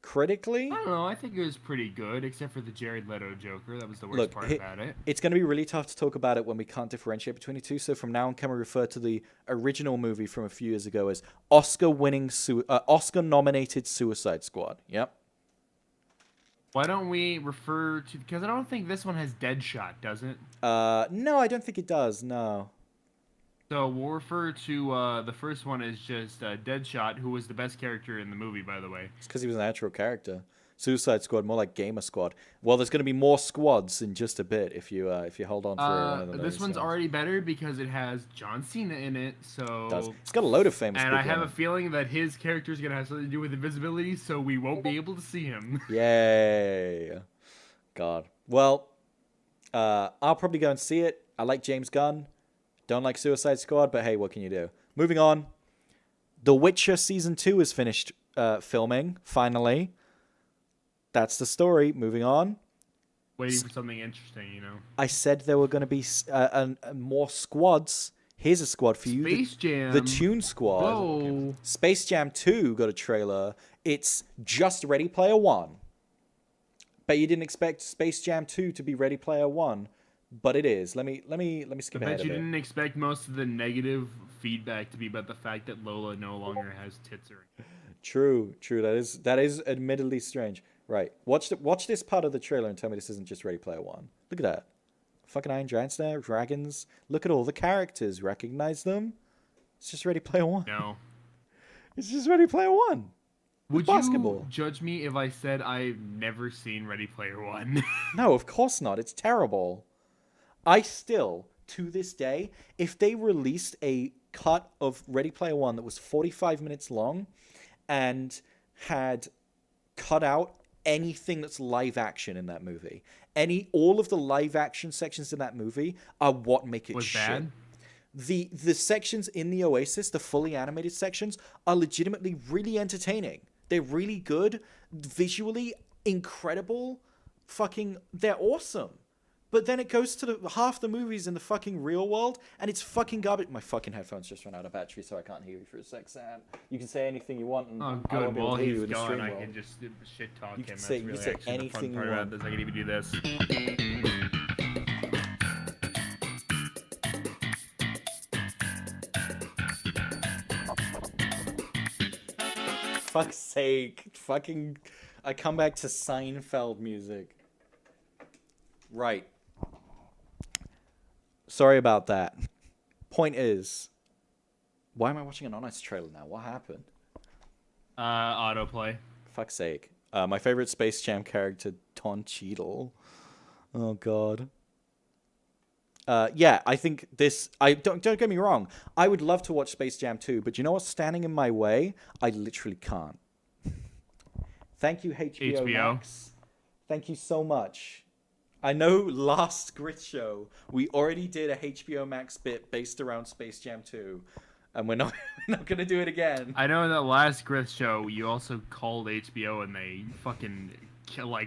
critically. I don't know. I think it was pretty good, except for the Jared Leto Joker. That was the worst part about it. It's going to be really tough to talk about it when we can't differentiate between the two. So from now on, can we refer to the original movie from a few years ago as Oscar-nominated Suicide Squad? Yep. Why don't we refer to... Because I don't think this one has Deadshot, does it? No, I don't think it does, no. So we'll refer to the first one as just Deadshot, who was the best character in the movie, by the way. It's because he was an actual character. Suicide Squad, more like Gamer Squad. Well, there's going to be more squads in just a bit if you hold on for one of This one's already better because it has John Cena in it, so... It's got a load of famous people. And I have in a feeling that his character is going to have something to do with invisibility, so we won't be able to see him. Yay. God. Well, I'll probably go and see it. I like James Gunn. Don't like Suicide Squad, but hey, what can you do? Moving on. The Witcher Season 2 is finished filming, finally. That's the story. Moving on. Waiting for something interesting, you know. I said there were going to be more squads. Here's a squad for you. Space Jam. The Toon Squad. Whoa. Space Jam 2 got a trailer. It's just Ready Player One. Bet you didn't expect Space Jam 2 to be Ready Player One. But it is. Let me skip ahead a bit. I bet you didn't expect most of the negative feedback to be about the fact that Lola no longer has tits or... True. That is admittedly strange. Right. Watch this part of the trailer and tell me this isn't just Ready Player One. Look at that. Fucking Iron Giants there, dragons. Look at all the characters. Recognize them? It's just Ready Player One. No. It's just Ready Player One. Would basketball. You judge me if I said I've never seen Ready Player One? No, of course not. It's terrible. I still, to this day, if they released a cut of Ready Player One that was 45 minutes long and had cut out anything that's live action in that movie, all of the live action sections in that movie are what make it shit. Bad? The sections in the Oasis, the fully animated sections, are legitimately really entertaining. They're really good, visually incredible, they're awesome. But then it goes to half the movies in the fucking real world, and it's fucking garbage. My fucking headphones just ran out of battery, so I can't hear you for a sec, Sam. You can say anything you want, and Oh, I won't good. be able While to hear you he's in the gone, stream I world. can just shit talk You him. can That's say- you really can say actually anything the fun you part want. about this. I can even do this. Fuck's sake. Fucking... I come back to Seinfeld music. Right. Sorry about that. Point is... Why am I watching an Honest trailer now? What happened? Autoplay. Fuck's sake. My favorite Space Jam character, Don Cheadle. Oh, God. Yeah, I think this... Don't get me wrong. I would love to watch Space Jam 2, but you know what's standing in my way? I literally can't. Thank you, HBO Max. Thank you so much. I know last Grit Show, we already did a HBO Max bit based around Space Jam 2, and we're not going to do it again. I know in that last Grith show, you also called HBO and they fucking...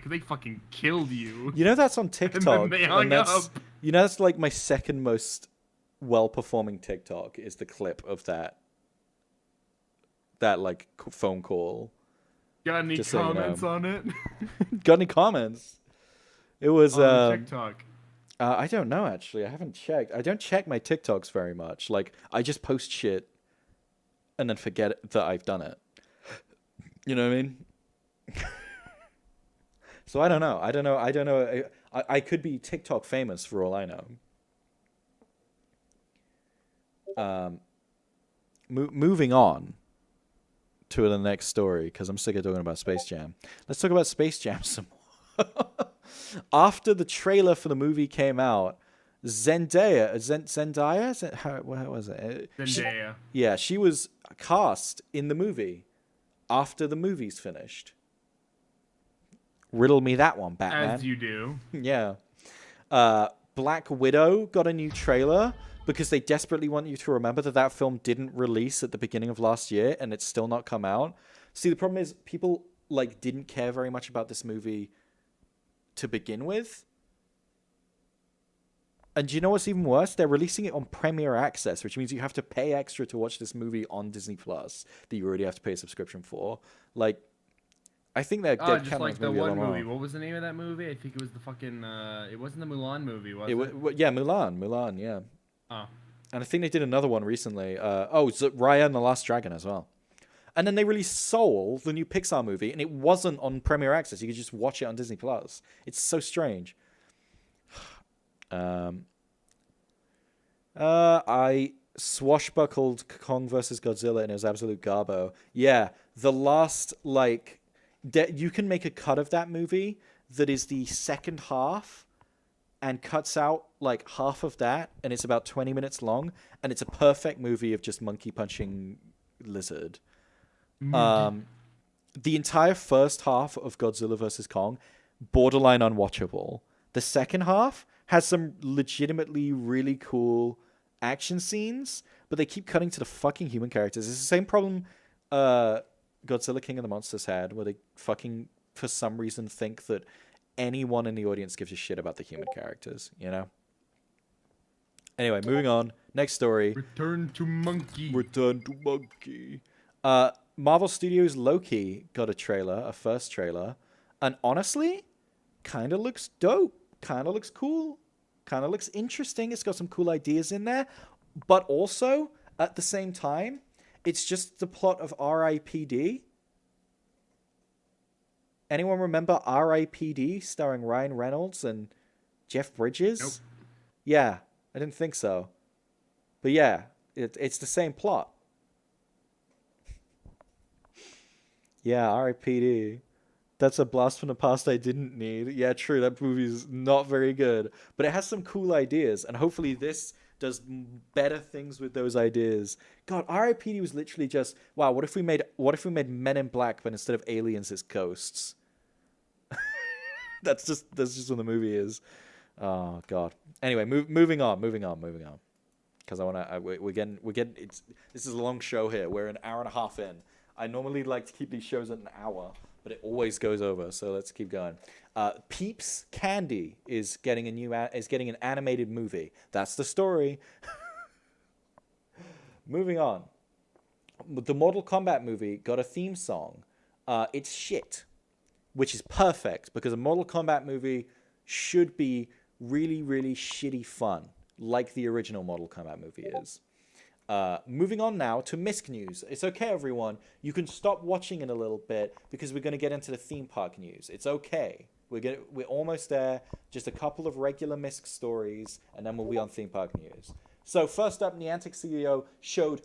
they fucking killed you. You know that's on TikTok. And then they hung up. You know that's like my second most well-performing TikTok is the clip of that like phone call. Got any Just so you know. comments on it? Got any comments? It was on the TikTok. I don't know actually. I haven't checked. I don't check my TikToks very much. Like I just post shit and then forget that I've done it. You know what I mean? So I don't know. I could be TikTok famous for all I know. Moving on to the next story, because I'm sick of talking about Space Jam. Let's talk about Space Jam some more. After the trailer for the movie came out, Zendaya, how was it? Zendaya. She was cast in the movie after the movie's finished. Riddle me that one, Batman. As you do. Yeah. Black Widow got a new trailer because they desperately want you to remember that film didn't release at the beginning of last year and it's still not come out. See, the problem is people like didn't care very much about this movie to begin with. And do you know what's even worse? They're releasing it on Premier Access, which means you have to pay extra to watch this movie on Disney Plus that you already have to pay a subscription for. Like, I think they're just like the one movie. What was the name of that movie? I think it was the fucking. It wasn't the Mulan movie, was it? Yeah, Mulan. Yeah. Oh. And I think they did another one recently. Raya and the Last Dragon as well. And then they released Soul, the new Pixar movie, and it wasn't on Premier Access. You could just watch it on Disney Plus. It's so strange. I swashbuckled Kong versus Godzilla and it was absolute garbo. Yeah, the last, like, you can make a cut of that movie that is the second half and cuts out, like, half of that, and it's about 20 minutes long, and it's a perfect movie of just monkey punching lizard. The entire first half of Godzilla vs. Kong, borderline unwatchable. The second half has some legitimately really cool action scenes, but they keep cutting to the fucking human characters. It's the same problem Godzilla King of the Monsters had, where they fucking, for some reason, think that anyone in the audience gives a shit about the human characters, you know? Anyway, moving on. Next story. Return to Monkey. Marvel Studios Loki got a first trailer, and honestly, kind of looks dope. Kind of looks cool. Kind of looks interesting. It's got some cool ideas in there. But also, at the same time, it's just the plot of R.I.P.D. Anyone remember R.I.P.D. starring Ryan Reynolds and Jeff Bridges? Nope. Yeah, I didn't think so. But yeah, it's the same plot. Yeah, R.I.P.D. That's a blast from the past I didn't need. Yeah, true, that movie's not very good. But it has some cool ideas, and hopefully this does better things with those ideas. God, R.I.P.D. was literally just, wow, what if we made Men in Black, but instead of aliens, it's ghosts? that's just what the movie is. Oh God. Anyway, moving on. Because we're getting this is a long show here. We're an hour and a half in. I normally like to keep these shows at an hour, but it always goes over. So let's keep going. Peeps Candy is getting an animated movie. That's the story. Moving on. The Mortal Kombat movie got a theme song. It's shit, which is perfect because a Mortal Kombat movie should be really, really shitty fun, like the original Mortal Kombat movie is. Moving on now to Misc news. It's okay, everyone. You can stop watching in a little bit because we're going to get into the theme park news. It's okay. We're almost there. Just a couple of regular Misc stories, and then we'll be on theme park news. So first up, Niantic CEO showed,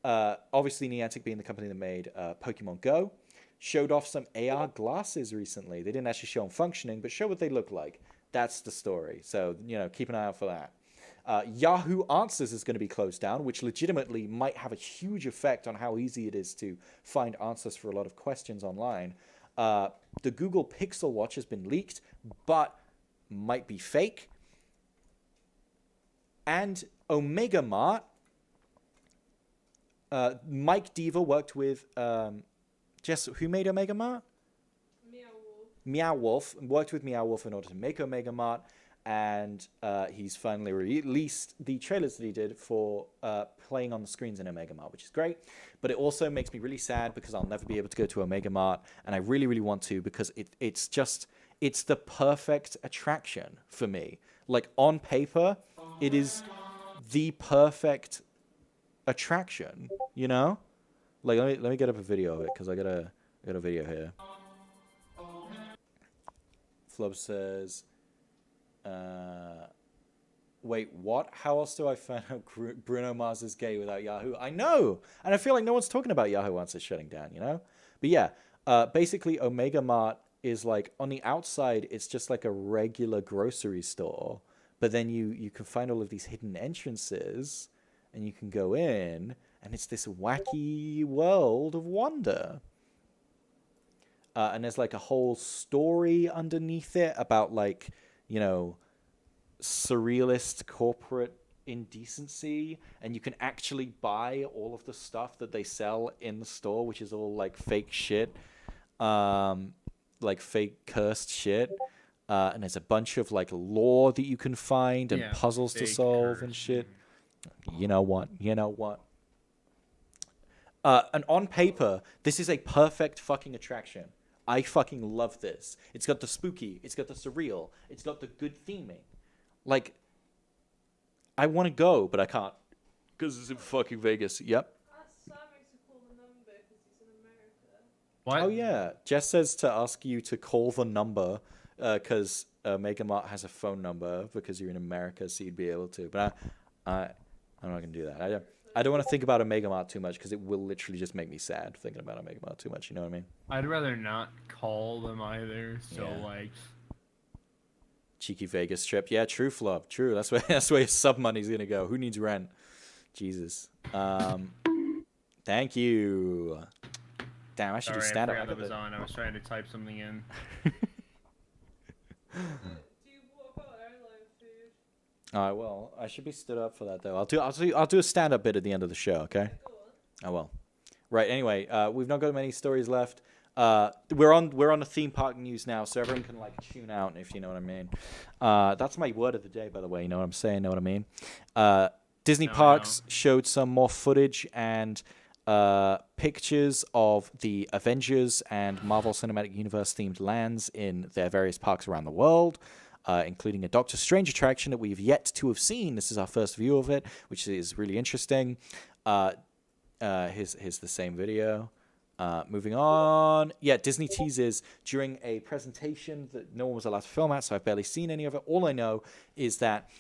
obviously Niantic being the company that made Pokemon Go, showed off some AR glasses recently. They didn't actually show them functioning, but show what they look like. That's the story. So, keep an eye out for that. Yahoo Answers is going to be closed down, which legitimately might have a huge effect on how easy it is to find answers for a lot of questions online. The Google Pixel Watch has been leaked, but might be fake. And Omega Mart, Mike Diva worked with, who made Omega Mart? Meow Wolf. Worked with Meow Wolf in order to make Omega Mart. And he's finally released the trailers that he did for playing on the screens in Omega Mart, which is great. But it also makes me really sad because I'll never be able to go to Omega Mart, and I really, really want to because it's the perfect attraction for me. Like, on paper, it is the perfect attraction, Like, let me get up a video of it because I got a video here. Flub says, wait, what? How else do I find out Bruno Mars is gay without Yahoo? I know! And I feel like no one's talking about Yahoo once it's shutting down, you know? But yeah, basically Omega Mart is like, on the outside, it's just like a regular grocery store. But then you can find all of these hidden entrances, and you can go in, and it's this wacky world of wonder. And there's like a whole story underneath it about like, you know, surrealist corporate indecency, and you can actually buy all of the stuff that they sell in the store, which is all like fake shit, like fake cursed shit. And there's a bunch of like lore that you can find and puzzles to solve and shit. You know what? And on paper, this is a perfect fucking attraction. I fucking love this. It's got the spooky, it's got the surreal, it's got the good theming. Like, I want to go, but I can't. Because it's in fucking Vegas. Yep. Ask Sammy to call the number because he's in America. What? Oh, yeah. Jess says to ask you to call the number because Mega Mart has a phone number because you're in America, so you'd be able to. But I'm not going to do that. I don't want to think about a Mega Mart too much because it will literally just make me sad thinking about a Mega Mart too much. You know what I mean? I'd rather not call them either. So Yeah. like, Cheeky Vegas trip. Yeah, true, Flub. True. That's where your sub money's going to go. Who needs rent? Jesus. Thank you. Damn, I should do sorry, I stand up. forgot that was on. I was trying to type something in. Do you what about airline food? All right, well, I should be stood up for that though. I'll do a stand up bit at the end of the show, okay? Go on. Oh well. Right, anyway, we've not got many stories left. We're on the theme park news now, so everyone can like tune out if you know what I mean. That's my word of the day, by the way. You know what I'm saying? Know what I mean? Disney No, I Parks showed some more footage and pictures of the Avengers and Marvel Cinematic Universe themed lands in their various parks around the world, including a Doctor Strange attraction that we've yet to have seen. This is our first view of it, which is really interesting. Here's the same video. Moving on. Yeah, Disney teases during a presentation that no one was allowed to film at, so I've barely seen any of it. All I know is that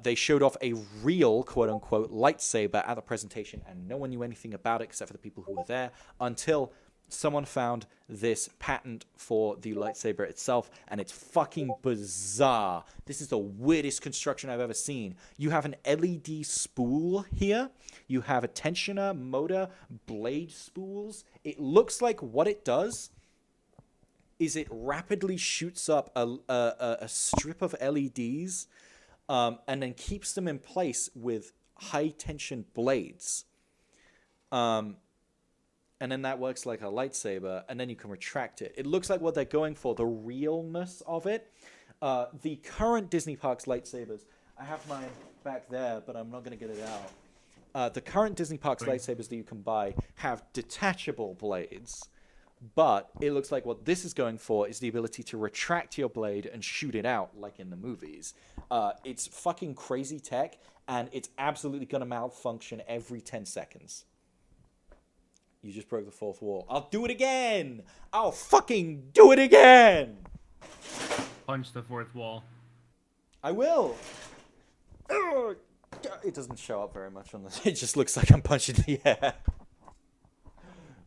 they showed off a real, quote-unquote, lightsaber at the presentation, and no one knew anything about it except for the people who were there until someone found this patent for the lightsaber itself, and it's fucking bizarre. This is the weirdest construction I've ever seen. You have an LED spool here. You have a tensioner, motor, blade spools. It looks like what it does is it rapidly shoots up a strip of LEDs and then keeps them in place with high-tension blades. And then that works like a lightsaber, and then you can retract it. It looks like what they're going for, the realness of it. The current Disney Parks lightsabers, I have mine back there, but I'm not going to get it out. The current Disney Parks lightsabers that you can buy have detachable blades, but it looks like what this is going for is the ability to retract your blade and shoot it out like in the movies. It's fucking crazy tech, and it's absolutely going to malfunction every 10 seconds. You just broke the fourth wall. I'll do it again! I'll fucking do it again! Punch the fourth wall. I will! Ugh. It doesn't show up very much on this. It just looks like I'm punching the air.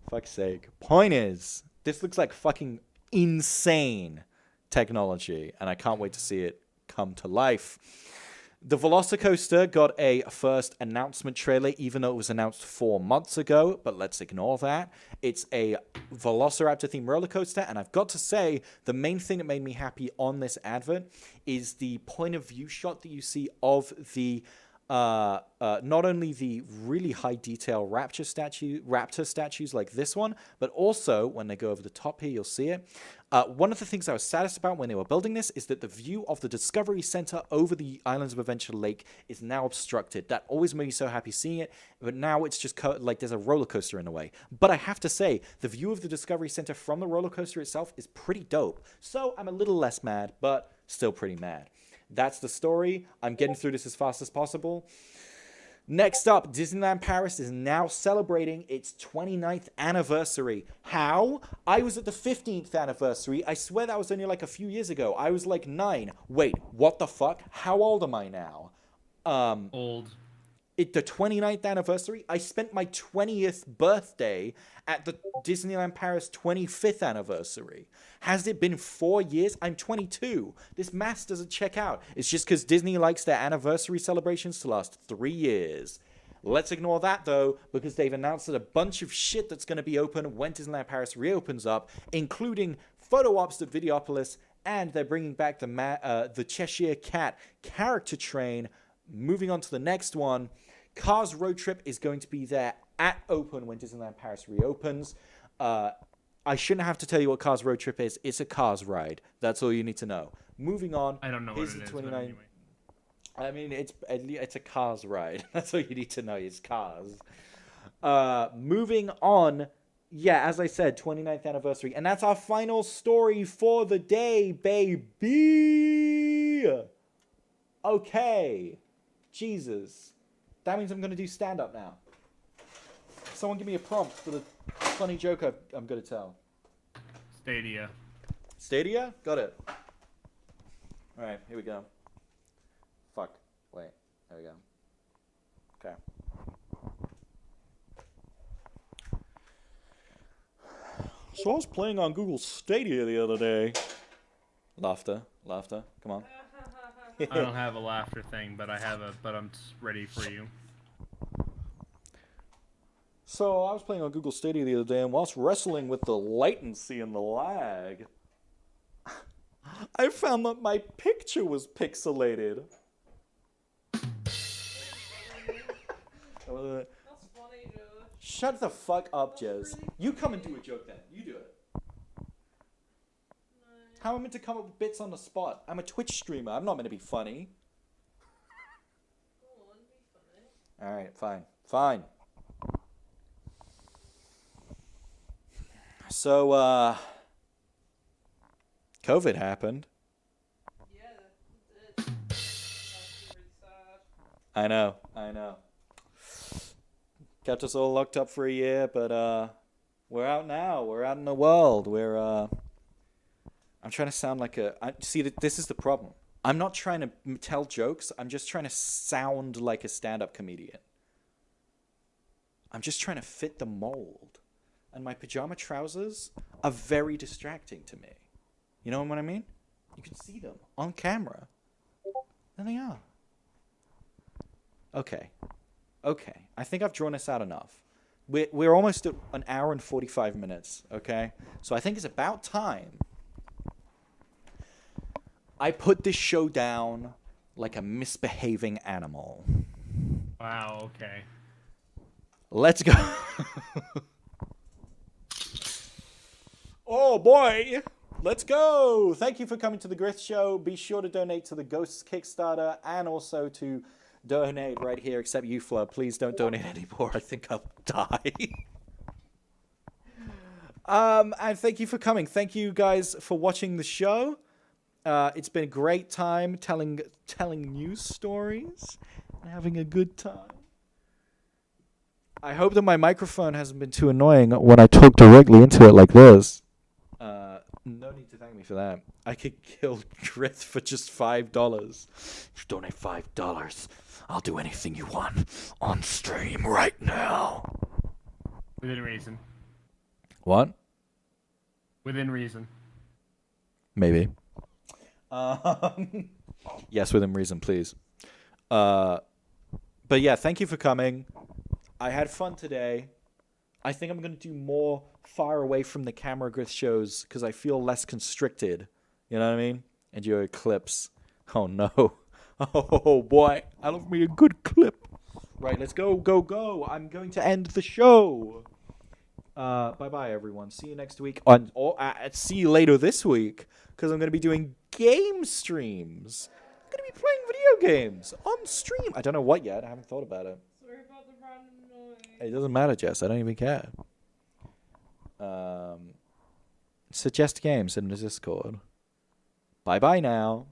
Fuck's sake. Point is, this looks like fucking insane technology, and I can't wait to see it come to life. The Velocicoaster got a first announcement trailer, even though it was announced 4 months ago, but let's ignore that. It's a Velociraptor-themed roller coaster, and I've got to say, the main thing that made me happy on this advert is the point-of-view shot that you see of the not only the really high detail raptor statues like this one, but also when they go over the top here, you'll see it. One of the things I was saddest about when they were building this is that the view of the Discovery Center over the Islands of Adventure Lake is now obstructed. That always made me so happy seeing it, but now it's just like there's a roller coaster in the way. But I have to say, the view of the Discovery Center from the roller coaster itself is pretty dope. So I'm a little less mad, but still pretty mad. That's the story. I'm getting through this as fast as possible. Next up, Disneyland Paris is now celebrating its 29th anniversary. How? I was at the 15th anniversary. I swear that was only like a few years ago. I was like 9. Wait, what the fuck? How old am I now? Old. The 29th anniversary, I spent my 20th birthday at the Disneyland Paris 25th anniversary. Has it been 4 years? I'm 22. This math doesn't check out. It's just because Disney likes their anniversary celebrations to last 3 years. Let's ignore that, though, because they've announced that a bunch of shit that's going to be open when Disneyland Paris reopens up, including photo ops at Videopolis, and they're bringing back the Cheshire Cat character train. Moving on to the next one, Cars Road Trip is going to be there at open when Disneyland Paris reopens. I shouldn't have to tell you what Cars Road Trip is. It's a Cars ride. That's all you need to know. Moving on. I don't know what it is, but anyway. I mean, it's a Cars ride. That's all you need to know. It's Cars. Moving on. Yeah, as I said, 29th anniversary. And that's our final story for the day, baby. Okay. Jesus. That means I'm going to do stand-up now. Someone give me a prompt for the funny joke I'm going to tell. Stadia. Stadia? Got it. Alright, here we go. Fuck. Wait. There we go. Okay. So I was playing on Google Stadia the other day. Laughter. Laughter. Come on. I don't have a laughter thing, but I'm ready for you. So I was playing on Google Stadia the other day, and whilst wrestling with the latency and the lag, I found that my picture was pixelated. That's funny, Joe. Shut the fuck up, Jez. Really? You come and do a joke then. You do it. How am I meant to come up with bits on the spot? I'm a Twitch streamer. I'm not meant to be funny. Go on, be funny. Alright, fine. Fine. So, COVID happened. Yeah, it did. That's really sad. I know. Kept us all locked up for a year, but, we're out now. We're out in the world. I'm trying to sound like see, this is the problem. I'm not trying to tell jokes. I'm just trying to sound like a stand-up comedian. I'm just trying to fit the mold. And my pajama trousers are very distracting to me. You know what I mean? You can see them on camera. There they are. Okay. I think I've drawn this out enough. We're almost at an hour and 45 minutes, okay? So I think it's about time I put this show down like a misbehaving animal. Wow, okay. Let's go. Oh boy. Let's go. Thank you for coming to the GRYITH Show. Be sure to donate to the Ghosts Kickstarter and also to donate right here, except you, Fleur. Please don't donate anymore. I think I'll die. And thank you for coming. Thank you guys for watching the show. It's been a great time telling news stories and having a good time. I hope that my microphone hasn't been too annoying when I talk directly into it like this. No need to thank me for that. I could kill GRYITH for just $5. If you donate $5, I'll do anything you want on stream right now. Within reason. What? Within reason. Maybe. Yes, within reason, please. But yeah, thank you for coming. I had fun today. I think I'm going to do more far away from the camera GRYITH shows because I feel less constricted. You know what I mean? And your clips. Oh, no. Oh, boy. I love me a good clip. Right, let's go. I'm going to end the show. Bye-bye, everyone. See you next week. See you later this week because I'm going to be doing game streams. I'm going to be playing video games on stream. I don't know what yet. I haven't thought about it. Sorry about the random noise. It doesn't matter, Jess. I don't even care. Suggest games in the Discord. Bye-bye now.